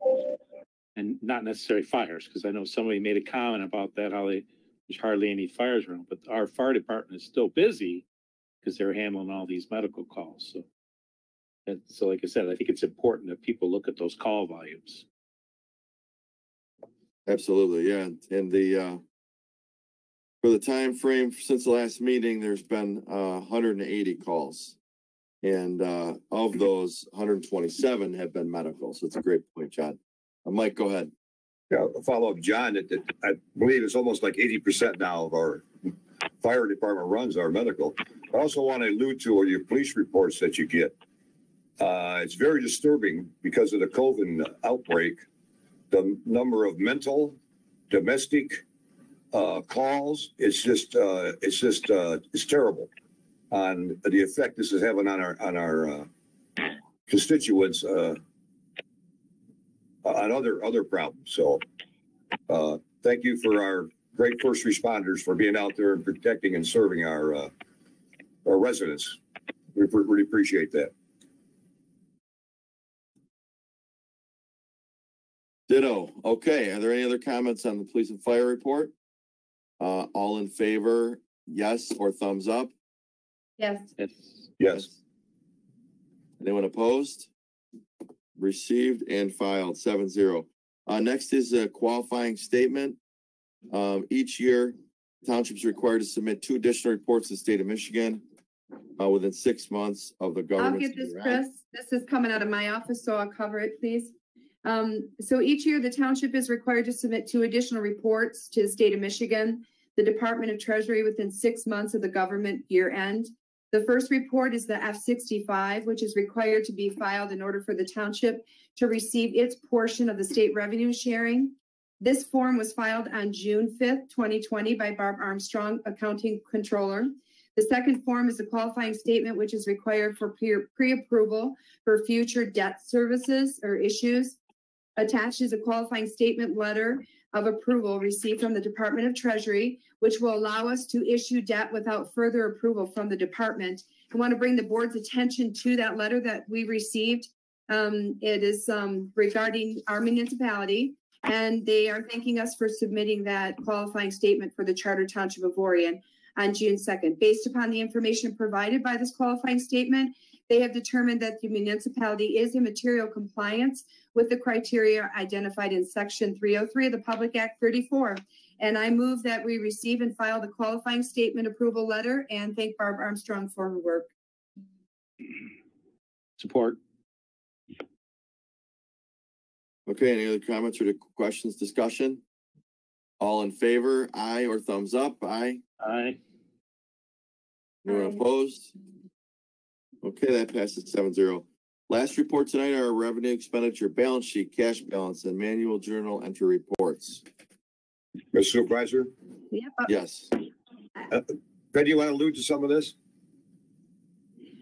and not necessarily fires, because I know somebody made a comment about that, how there's hardly any fires around, but our fire department is still busy because they're handling all these medical calls. So like I said, I think it's important that people look at those call volumes. Absolutely, yeah. And the for the time frame since the last meeting, there's been 180 calls, and of those, 127 have been medical. So it's a great point, John. Mike, go ahead. Yeah, a follow up, John. That I believe it's almost like 80% now of our fire department runs are medical. I also want to allude to your police reports that you get. It's very disturbing because of the COVID outbreak. The number of mental, domestic calls, it's terrible on the effect this is having on our constituents, on other problems. So thank you for our great first responders for being out there and protecting and serving our residents. We really appreciate that. Ditto. Okay. Are there any other comments on the police and fire report? All in favor, yes or thumbs up? Yes. Yes. Anyone opposed? Received and filed 7-0. Next is a qualifying statement. Each year, township is required to submit 2 additional reports to the state of Michigan within 6 months of the I'll government. get this, Chris. This is coming out of my office, so I'll cover it, please. So each year, the township is required to submit 2 additional reports to the state of Michigan, the Department of Treasury, within 6 months of the government year end. The first report is the F-65, which is required to be filed in order for the township to receive its portion of the state revenue sharing. This form was filed on June 5th, 2020 by Barb Armstrong, Accounting Controller. The second form is a qualifying statement, which is required for pre-approval for future debt services or issues. Attached is a qualifying statement letter of approval received from the Department of Treasury, which will allow us to issue debt without further approval from the department. I want to bring the board's attention to that letter that we received. It is regarding our municipality, and they are thanking us for submitting that qualifying statement for the Charter Township of Orion on June 2nd. Based upon the information provided by this qualifying statement, they have determined that the municipality is in material compliance with the criteria identified in Section 303 of the Public Act 34. And I move that we receive and file the qualifying statement approval letter and thank Barb Armstrong for her work. Support. Okay, any other comments or questions, discussion? All in favor, aye or thumbs up? Aye. Aye. Anyone opposed? Okay, that passes 7-0. Last report tonight are revenue expenditure balance sheet, cash balance, and manual journal entry reports. Mr. Supervisor? Yep. Yes. Ben, do you want to allude to some of this?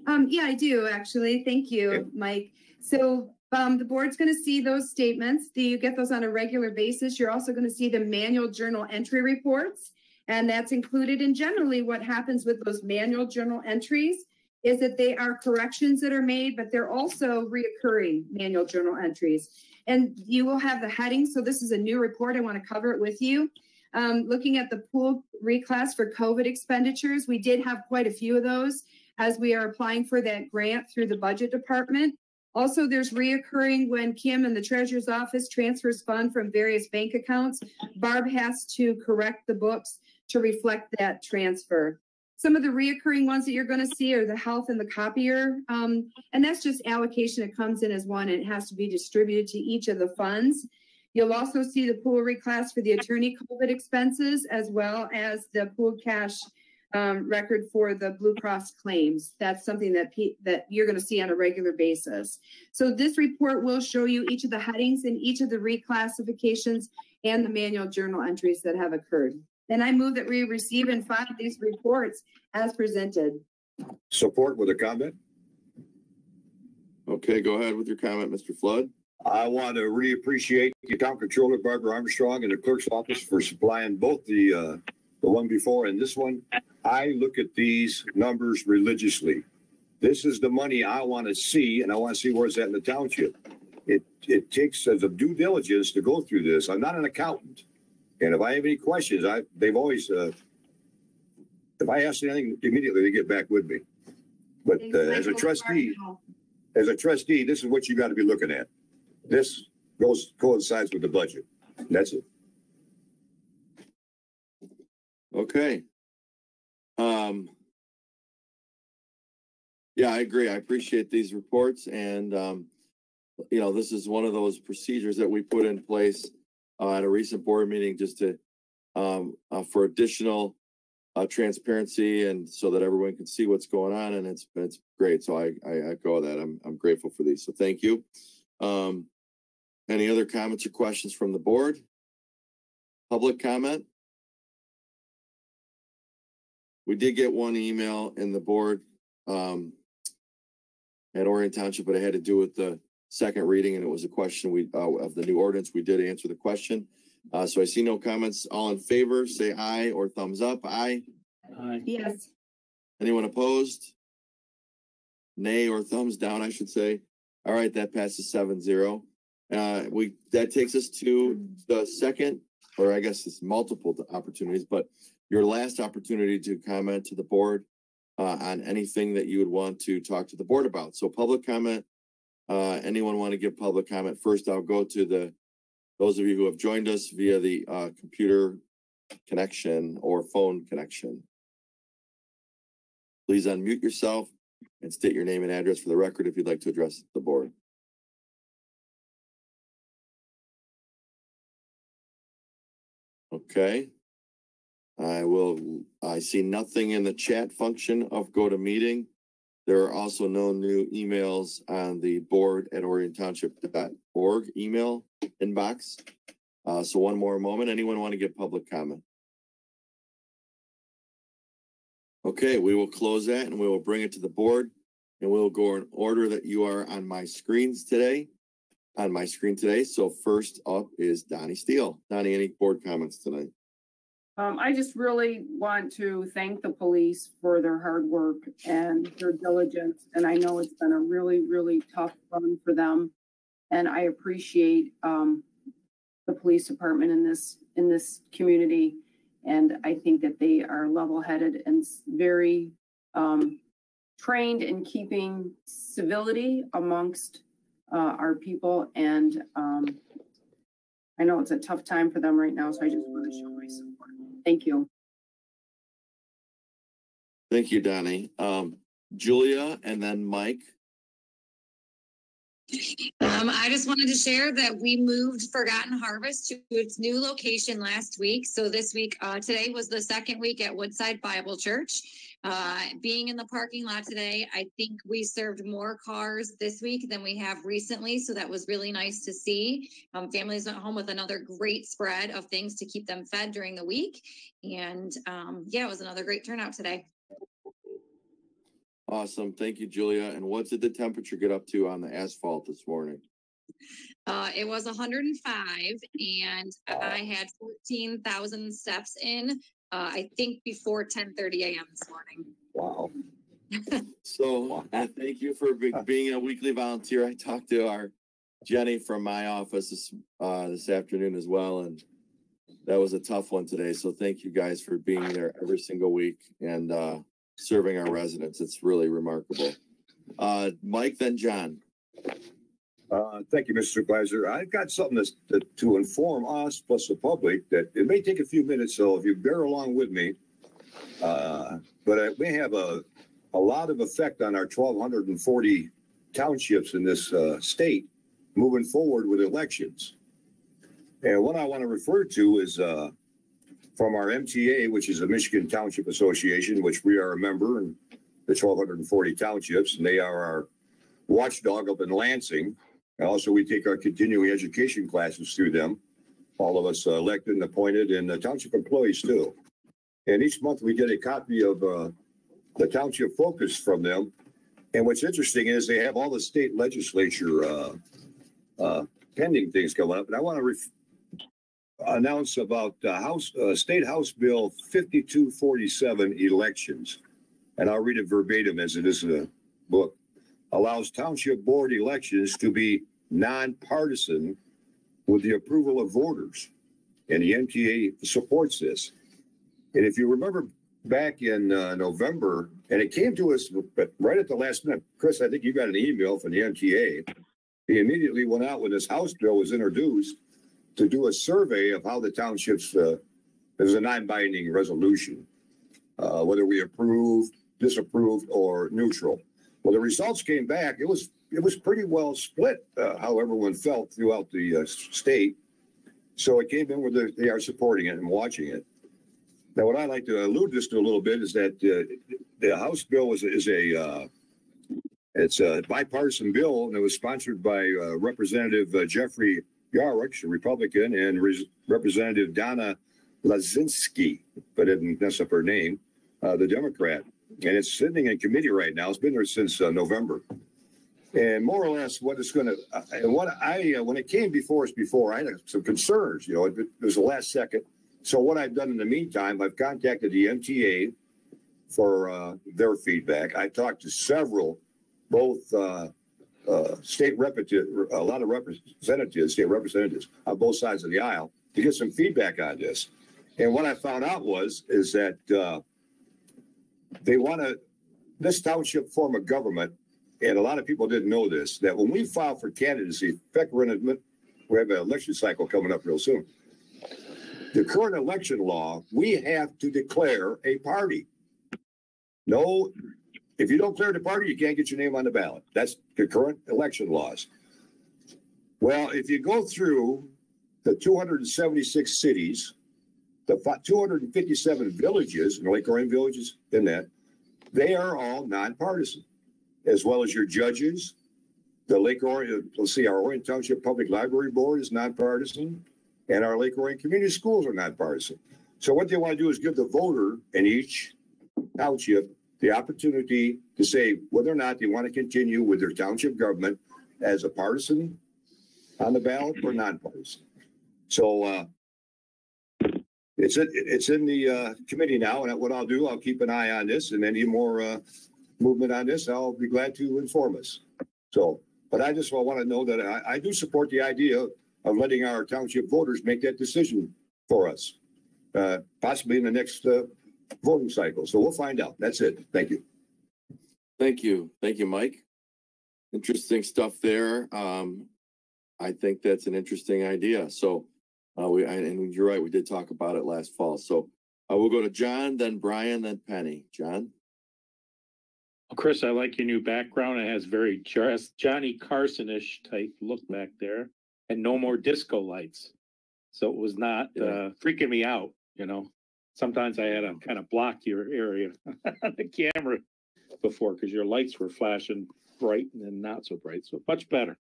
Yeah, I do actually. Thank you, Okay. Mike. So the board's going to see those statements. You get those on a regular basis. You're also going to see the manual journal entry reports, and that's included in generally what happens with those manual journal entries is that they are corrections that are made, but they're also reoccurring manual journal entries. And you will have the heading. So this is a new report. I want to cover it with you. Looking at the pool reclass for COVID expenditures, we did have quite a few of those as we are applying for that grant through the budget department. Also, there's reoccurring when Kim and the treasurer's office transfers fund from various bank accounts. Barb has to correct the books to reflect that transfer. Some of the reoccurring ones that you're going to see are the health and the copier. And that's just allocation. It comes in as one and it has to be distributed to each of the funds. You'll also see the pool reclass for the attorney COVID expenses, as well as the pool cash record for the Blue Cross claims. That's something that you're going to see on a regular basis. So this report will show you each of the headings and each of the reclassifications and the manual journal entries that have occurred. And I move that we receive and file these reports as presented. Support with a comment? Okay, go ahead with your comment, Mr. Flood. I want to really appreciate the account controller, Barbara Armstrong, and the clerk's office for supplying both the one before and this one. I look at these numbers religiously. This is the money I want to see, and I want to see where it's at in the township. It takes as a due diligence to go through this. I'm not an accountant. And if I have any questions, they've always, if I ask anything immediately, they get back with me. But as a trustee, this is what you got to be looking at. This coincides with the budget. That's it. Okay. Yeah, I agree. I appreciate these reports. And, this is one of those procedures that we put in place at a recent board meeting just to for additional transparency and so that everyone can see what's going on. And it's great. So I echo that. I'm grateful for these. So thank you. Any other comments or questions from the board? Public comment? We did get one email in the board at Orion Township, but it had to do with the second reading, and it was a question of the new ordinance. We did answer the question. So I see no comments. All in favor, say aye or thumbs up. Aye. Aye. Yes. Anyone opposed? Nay or thumbs down, I should say. All right, that passes 7-0. That takes us to the second, or I guess it's multiple opportunities, but your last opportunity to comment to the board on anything that you would want to talk to the board about. So public comment, anyone want to give public comment? First, I'll go to those of you who have joined us via the computer connection or phone connection. Please unmute yourself and state your name and address for the record if you'd like to address the board. Okay. I see nothing in the chat function of GoToMeeting. There are also no new emails on the board@oriontownship.org email inbox. So one more moment. Anyone want to give public comment? Okay, we will close that and we will bring it to the board and we'll go in order that you are on my screen today. So first up is Donnie Steele. Donnie, any board comments tonight? I just really want to thank the police for their hard work and their diligence. And I know it's been a really, really tough run for them. And I appreciate the police department in this community. And I think that they are level-headed and very trained in keeping civility amongst our people. And I know it's a tough time for them right now, so I just want to show my support. Thank you. Thank you, Donnie. Julia and then Mike. I just wanted to share that we moved Forgotten Harvest to its new location last week. So this week, today was the second week at Woodside Bible Church. Being in the parking lot today, I think we served more cars this week than we have recently. So that was really nice to see. Families went home with another great spread of things to keep them fed during the week. And yeah, it was another great turnout today. Awesome. Thank you, Julia. And what did the temperature get up to on the asphalt this morning? It was 105 and I had 14,000 steps in, I think before 10:30 a.m. this morning. Wow. So thank you for being a weekly volunteer. I talked to our Jenny from my office this afternoon as well. And that was a tough one today. So thank you guys for being there every single week and serving our residents. It's really remarkable. Mike, then John. Thank you, Mr. Supervisor. I've got something to inform us plus the public that it may take a few minutes, so if you bear along with me, but it may have a lot of effect on our 1,240 townships in this state moving forward with elections. And what I want to refer to is from our MTA, which is the Michigan Township Association, which we are a member in the 1,240 townships, and they are our watchdog up in Lansing. And also, we take our continuing education classes through them. All of us elected and appointed, and the township employees too. And each month we get a copy of the township focus from them. And what's interesting is they have all the state legislature pending things coming up. And I want to announce about State House Bill 5247 elections. And I'll read it verbatim as it is in the book. Allows township board elections to be nonpartisan with the approval of voters. And the MTA supports this. And if you remember back in November, and it came to us right at the last minute, Chris, I think you got an email from the MTA. He immediately went out when this House bill was introduced to do a survey of how the townships, there's a non-binding resolution, whether we approved, disapproved, or neutral. Well, the results came back. It was pretty well split, how everyone felt throughout the state. So it came in where they are supporting it and watching it. Now, what I'd like to allude this to a little bit is that the House bill is a bipartisan bill, and it was sponsored by Representative Jeffrey Yarwick, a Republican, and Representative Donna Lazinski, but I didn't mess up her name, the Democrat. And it's sitting in committee right now. It's been there since November. And more or less what it's going to, and when it came before us before, I had some concerns, it was the last second. So what I've done in the meantime, I've contacted the MTA for their feedback. I talked to several, both state representatives, a lot of state representatives on both sides of the aisle to get some feedback on this. And what I found out is that they want this township form of government, and a lot of people didn't know this, that when we file for candidacy, in fact, we have an election cycle coming up real soon. the current election law, we have to declare a party. No, if you don't declare the party, you can't get your name on the ballot. That's the current election laws. Well, if you go through the 276 cities, the 257 villages, and Lake Orion villages in that, they are all nonpartisan, as well as your judges. The Lake Orion, let's see, our Orion Township Public Library Board is nonpartisan, and our Lake Orion Community Schools are nonpartisan. So what they want to do is give the voter in each township the opportunity to say whether or not they want to continue with their township government as a partisan on the ballot or nonpartisan. So it's in the committee now, and what I'll do, I'll keep an eye on this, and any more movement on this, I'll be glad to inform us. So, but I just want to know that I do support the idea of letting our township voters make that decision for us, possibly in the next voting cycle. So we'll find out. That's it. Thank you. Thank you. Thank you, Mike. Interesting stuff there. I think that's an interesting idea. So and you're right, we did talk about it last fall. So we'll go to John, then Brian, then Penny. John? Well, Chris, I like your new background. It has very Johnny Carson-ish type look back there, and no more disco lights. So it was not freaking me out, you know. Sometimes I had to kind of block your area on the camera before because your lights were flashing bright and then not so bright. So much better.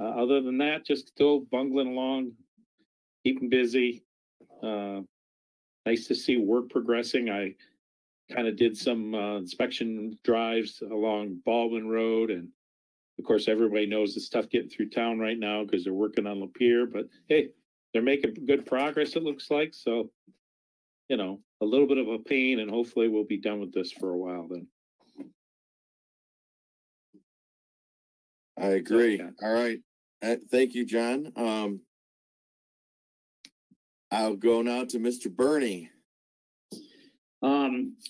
Other than that, just still bungling along, keeping busy. Nice to see work progressing. I kind of did some inspection drives along Baldwin Road. And of course, everybody knows it's tough getting through town right now because they're working on Lapeer. But hey, they're making good progress, it looks like. So, you know, a little bit of a pain, and hopefully we'll be done with this for a while then. I agree. All right. Thank you, John. I'll go now to Mr. Bernie.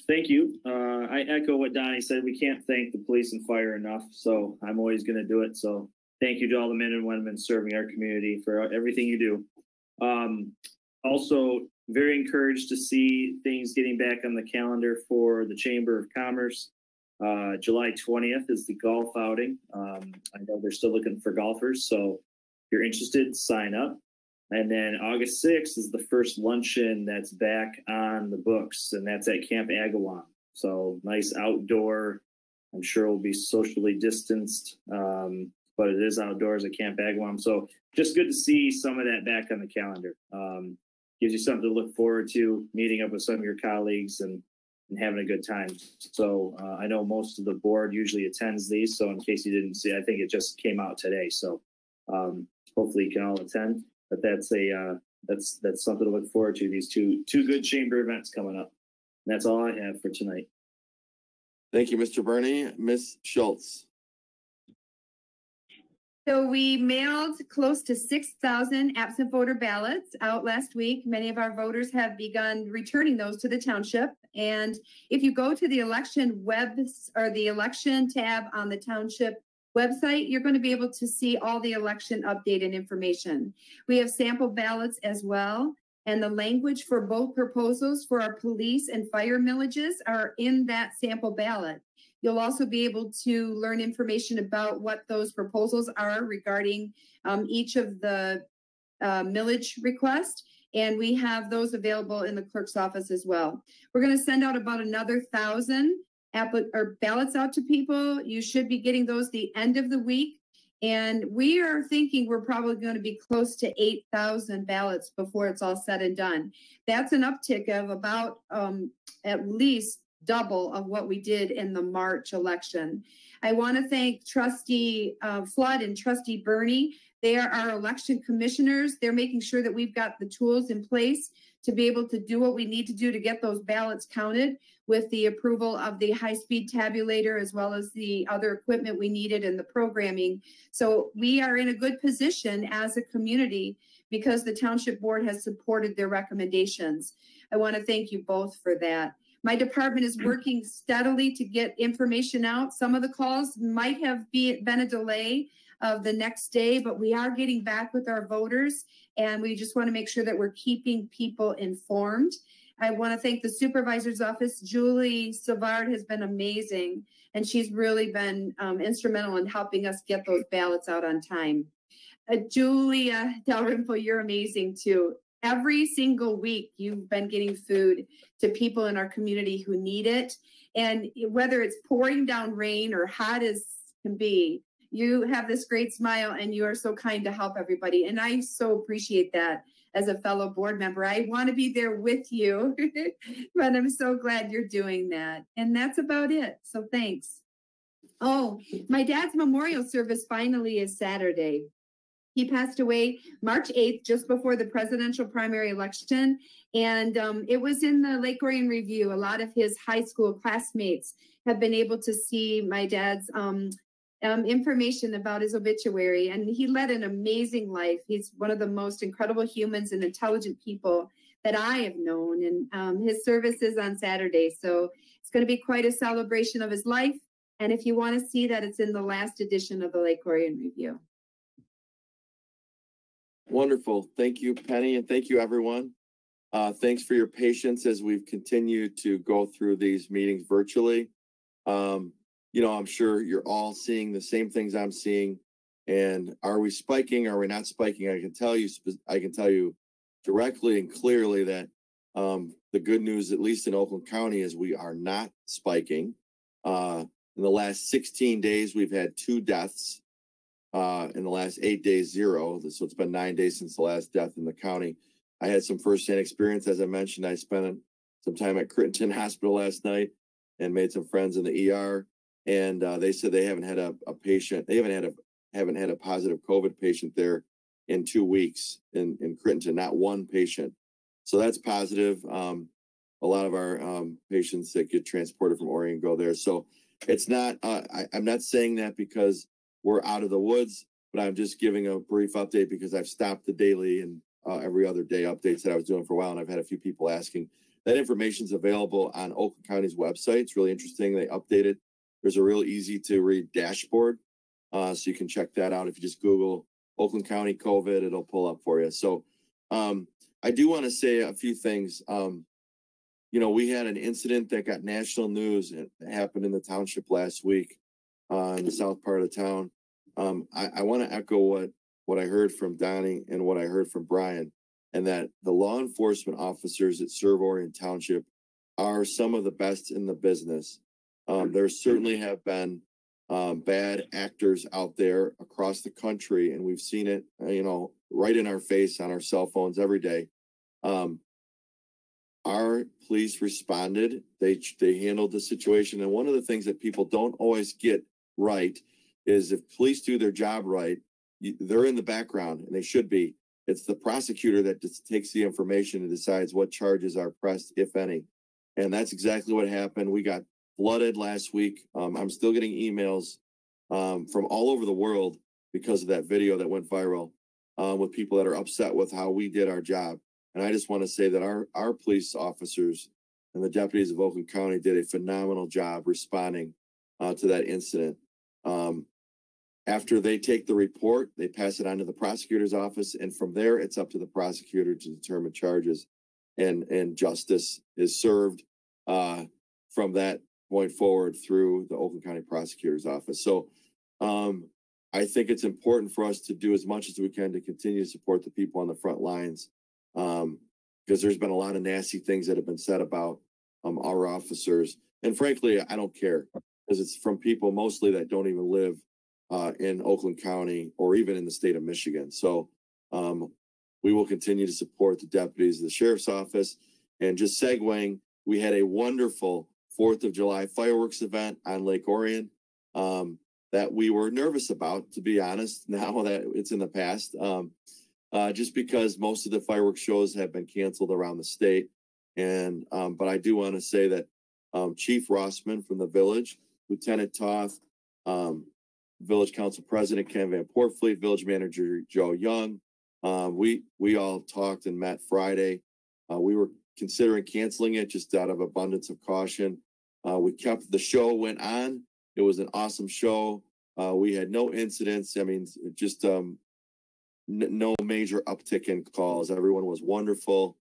Thank you. I echo what Donnie said. We can't thank the police and fire enough, so I'm always going to do it. So thank you to all the men and women serving our community for everything you do. Also, very encouraged to see things getting back on the calendar for the Chamber of Commerce. July 20th is the golf outing. I know they're still looking for golfers, so if you're interested, sign up. And then August 6th is the first luncheon that's back on the books, and that's at Camp Agawam. So nice outdoor. I'm sure it'll be socially distanced, but it is outdoors at Camp Agawam. So just good to see some of that back on the calendar. Gives you something to look forward to, meeting up with some of your colleagues and having a good time. So I know most of the board usually attends these. So in case you didn't see, I think it just came out today. So hopefully you can all attend. But that's that's something to look forward to. These two good chamber events coming up. And that's all I have for tonight. Thank you, Mr. Bernie. Ms. Schultz. So we mailed close to 6,000 absent voter ballots out last week. Many of our voters have begun returning those to the township. And if you go to the election or the election tab on the township website, you're going to be able to see all the election update and information. We have sample ballots as well. And the language for both proposals for our police and fire millages are in that sample ballot. You'll also be able to learn information about what those proposals are regarding each of the millage requests. And we have those available in the clerk's office as well. We're going to send out about another 1,000 ballots out to people. You should be getting those the end of the week. And we are thinking we're probably going to be close to 8,000 ballots before it's all said and done. That's an uptick of about at least double of what we did in the March election. I want to thank Trustee Flood and Trustee Bernie. They are our election commissioners. They're making sure that we've got the tools in place to be able to do what we need to do to get those ballots counted, with the approval of the high-speed tabulator as well as the other equipment we needed in the programming. So we are in a good position as a community because the Township Board has supported their recommendations. I want to thank you both for that. My department is working steadily to get information out. Some of the calls might have been a delay of the next day, but we are getting back with our voters, and we just want to make sure that we're keeping people informed. I want to thank the supervisor's office. Julie Savard has been amazing, and she's really been instrumental in helping us get those ballots out on time. Julia Dalrymple, you're amazing too. Every single week, you've been getting food to people in our community who need it. And whether it's pouring down rain or hot as can be, you have this great smile and you are so kind to help everybody. And I so appreciate that as a fellow board member. I want to be there with you, but I'm so glad you're doing that. And that's about it. So thanks. Oh, my dad's memorial service finally is Saturday. He passed away March 8th, just before the presidential primary election. And it was in the Lake Orion Review. A lot of his high school classmates have been able to see my dad's information about his obituary. And he led an amazing life. He's one of the most incredible humans and intelligent people that I have known. And his service is on Saturday. So it's going to be quite a celebration of his life. And if you want to see that, it's in the last edition of the Lake Orion Review. Wonderful. Thank you, Penny, and thank you, everyone. Thanks for your patience as we've continued to go through these meetings virtually. You know, I'm sure you're all seeing the same things I'm seeing. And are we spiking? Are we not spiking? I can tell you directly and clearly that the good news, at least in Oakland County, is we are not spiking. In the last 16 days, we've had 2 deaths. In the last 8 days, 0. So it's been 9 days since the last death in the county. I had some firsthand experience. As I mentioned, I spent some time at Crittenton Hospital last night and made some friends in the ER. And they said they haven't had a patient. They haven't had a positive COVID patient there in 2 weeks in Crittenton, not one patient. So that's positive. A lot of our patients that get transported from Orion go there. So it's not, I'm not saying that because we're out of the woods, but I'm just giving a brief update because I've stopped the daily and every other day updates that I was doing for a while. And I've had a few people asking. That information is available on Oakland County's website. It's really interesting. They update it. There's a real easy to read dashboard. So you can check that out. If you just Google Oakland County COVID, it'll pull up for you. So I do want to say a few things. You know, we had an incident that got national news. It happened in the township last week in the south part of town. I want to echo what I heard from Donnie and what I heard from Brian, and that the law enforcement officers that serve Orion Township are some of the best in the business. There certainly have been bad actors out there across the country, and we've seen it, you know, right in our face on our cell phones every day. Our police responded. They handled the situation, and one of the things that people don't always get right is if police do their job right, they're in the background, and they should be. It's the prosecutor that just takes the information and decides what charges are pressed, if any. And that's exactly what happened. We got flooded last week. I'm still getting emails from all over the world because of that video that went viral with people that are upset with how we did our job. And I just want to say that our police officers and the deputies of Oakland County did a phenomenal job responding to that incident. After they take the report, they pass it on to the prosecutor's office, and from there, it's up to the prosecutor to determine charges, and justice is served from that point forward through the Oakland County prosecutor's office. So I think it's important for us to do as much as we can to continue to support the people on the front lines, because there's been a lot of nasty things that have been said about our officers. And frankly, I don't care, because it's from people mostly that don't even live in Oakland County or even in the state of Michigan. So we will continue to support the deputies of the sheriff's office. And just segueing, we had a wonderful 4th of July fireworks event on Lake Orion that we were nervous about, to be honest, now that it's in the past, just because most of the fireworks shows have been canceled around the state. And but I do want to say that Chief Rossman from the village, Lieutenant Toth, Village Council President Ken Van Portfleet, Village Manager Joe Young. We all talked and met Friday. We were considering canceling it just out of abundance of caution. We kept the show went on. It was an awesome show. We had no incidents. I mean, just no major uptick in calls. Everyone was wonderful.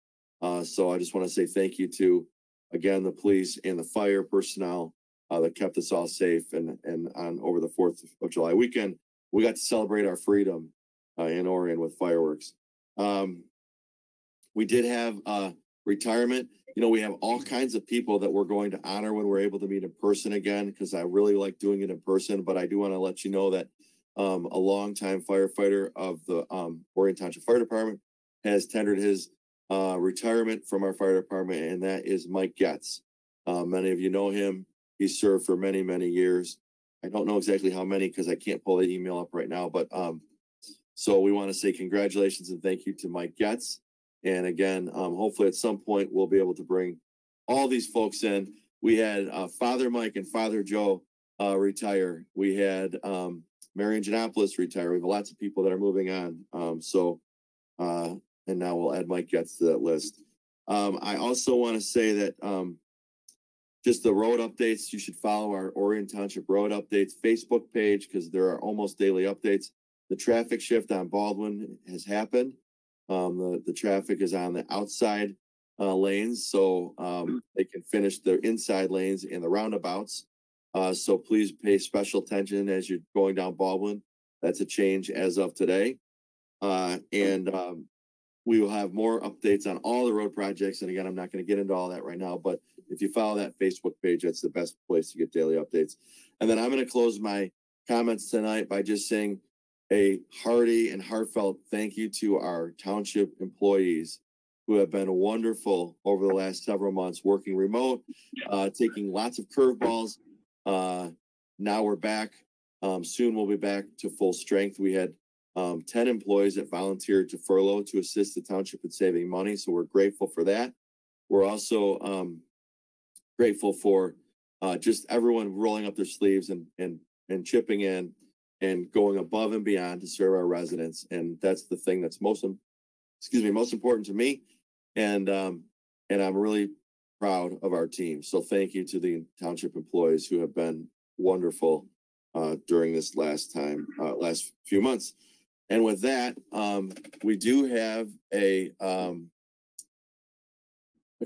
So I just want to say thank you to, again, the police and the fire personnel that kept us all safe. And on over the 4th of July weekend, we got to celebrate our freedom in Orion with fireworks. We did have retirement. You know, we have all kinds of people that we're going to honor when we're able to meet in person again, because I really like doing it in person. But I do want to let you know that a longtime firefighter of the Orion Township Fire Department has tendered his retirement from our fire department, and that is Mike Getz. Many of you know him. He served for many, many years. I don't know exactly how many because I can't pull the email up right now, but so we want to say congratulations and thank you to Mike Getz. And again, hopefully at some point we'll be able to bring all these folks in. We had Father Mike and Father Joe retire. We had Mary Angelopoulos retire. We have lots of people that are moving on. And now we'll add Mike Getz to that list. I also want to say that just the road updates, you should follow our Orion Township Road Updates Facebook page because there are almost daily updates. The traffic shift on Baldwin has happened. The traffic is on the outside lanes, so they can finish their inside lanes in the roundabouts. So please pay special attention as you're going down Baldwin. That's a change as of today. We will have more updates on all the road projects. And again, I'm not going to get into all that right now, but if you follow that Facebook page, that's the best place to get daily updates. And then I'm going to close my comments tonight by just saying a hearty and heartfelt thank you to our township employees who have been wonderful over the last several months, working remote, taking lots of curveballs. Now we're back. Soon we'll be back to full strength. We had 10 employees that volunteered to furlough to assist the township in saving money. So we're grateful for that. We're also grateful for just everyone rolling up their sleeves and chipping in and going above and beyond to serve our residents. And that's the thing that's most important to me. And I'm really proud of our team. So thank you to the township employees who have been wonderful during this last few months. And with that, we do have a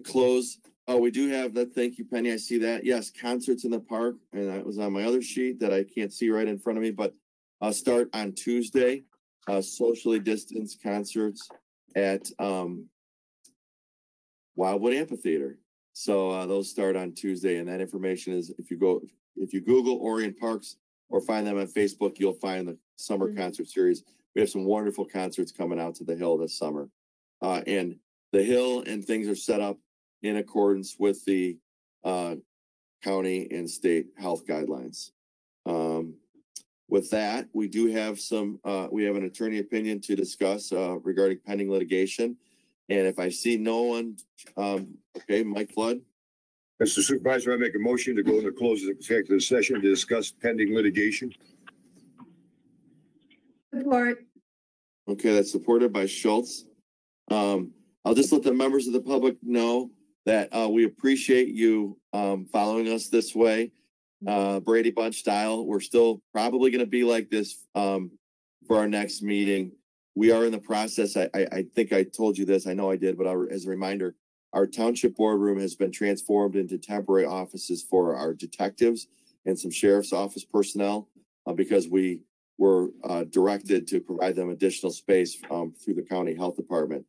close. Oh, we do have that. Thank you, Penny. I see that. Yes, concerts in the park. And that was on my other sheet that I can't see right in front of me, but I'll start on Tuesday, socially distanced concerts at Wildwood Amphitheater. So those start on Tuesday. And that information is, if you Google Orion Parks or find them on Facebook, you'll find the summer concert series. We have some wonderful concerts coming out to the Hill this summer. And the Hill and things are set up in accordance with the county and state health guidelines. With that, we do have we have an attorney opinion to discuss regarding pending litigation. And if I see no one, okay, Mike Flood. Mr. Supervisor, I make a motion to go into closed executive session to discuss pending litigation. Support. Okay, that's supported by Schultz. I'll just let the members of the public know that we appreciate you following us this way, Brady Bunch style. We're still probably going to be like this for our next meeting. We are in the process. I think I told you this. I know I did, but as a reminder, our township boardroom has been transformed into temporary offices for our detectives and some sheriff's office personnel because we were directed to provide them additional space through the county health department.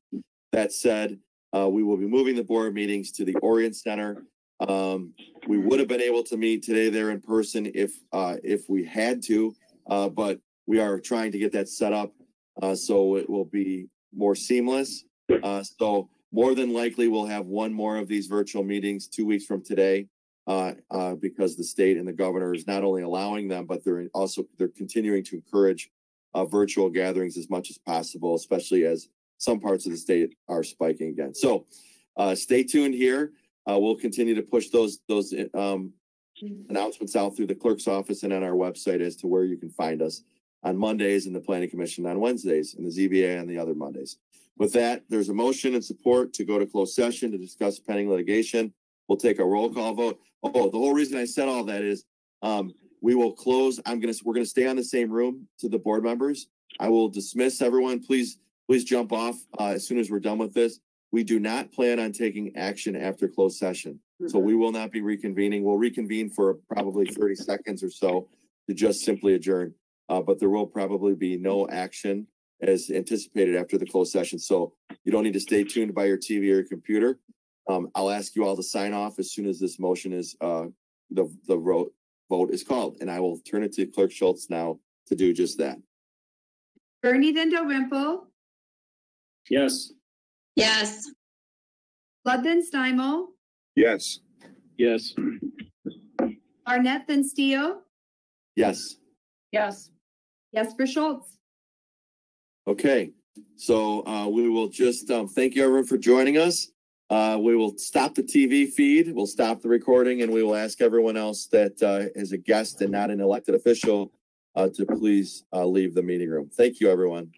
That said, we will be moving the board meetings to the Orion Center. We would have been able to meet today there in person if we had to, but we are trying to get that set up so it will be more seamless. So more than likely, we'll have one more of these virtual meetings 2 weeks from today because the state and the governor is not only allowing them, but they're continuing to encourage virtual gatherings as much as possible, especially as some parts of the state are spiking again. So stay tuned here. We'll continue to push those announcements out through the clerk's office and on our website as to where you can find us on Mondays and the Planning Commission on Wednesdays and the ZBA on the other Mondays. With that, there's a motion and support to go to closed session to discuss pending litigation. We'll take a roll call vote. Oh, the whole reason I said all that is we will close. We're gonna stay on the same room to the board members. I will dismiss everyone. Please jump off as soon as we're done with this. We do not plan on taking action after closed session. So we will not be reconvening. We'll reconvene for probably 30 seconds or so to just simply adjourn. But there will probably be no action as anticipated after the closed session. So you don't need to stay tuned by your TV or your computer. I'll ask you all to sign off as soon as this motion is, the vote is called. And I will turn it to Clerk Schultz now to do just that. Bernie Dalrymple, Yes. Yes. Ludden Steinmal, Yes. Yes. Arnett Van Steele, Yes. Yes. yes for Schultz. Okay. So we will just thank you everyone for joining us. We will stop the TV feed. We'll stop the recording, and we will ask everyone else that is a guest and not an elected official to please leave the meeting room. Thank you, everyone.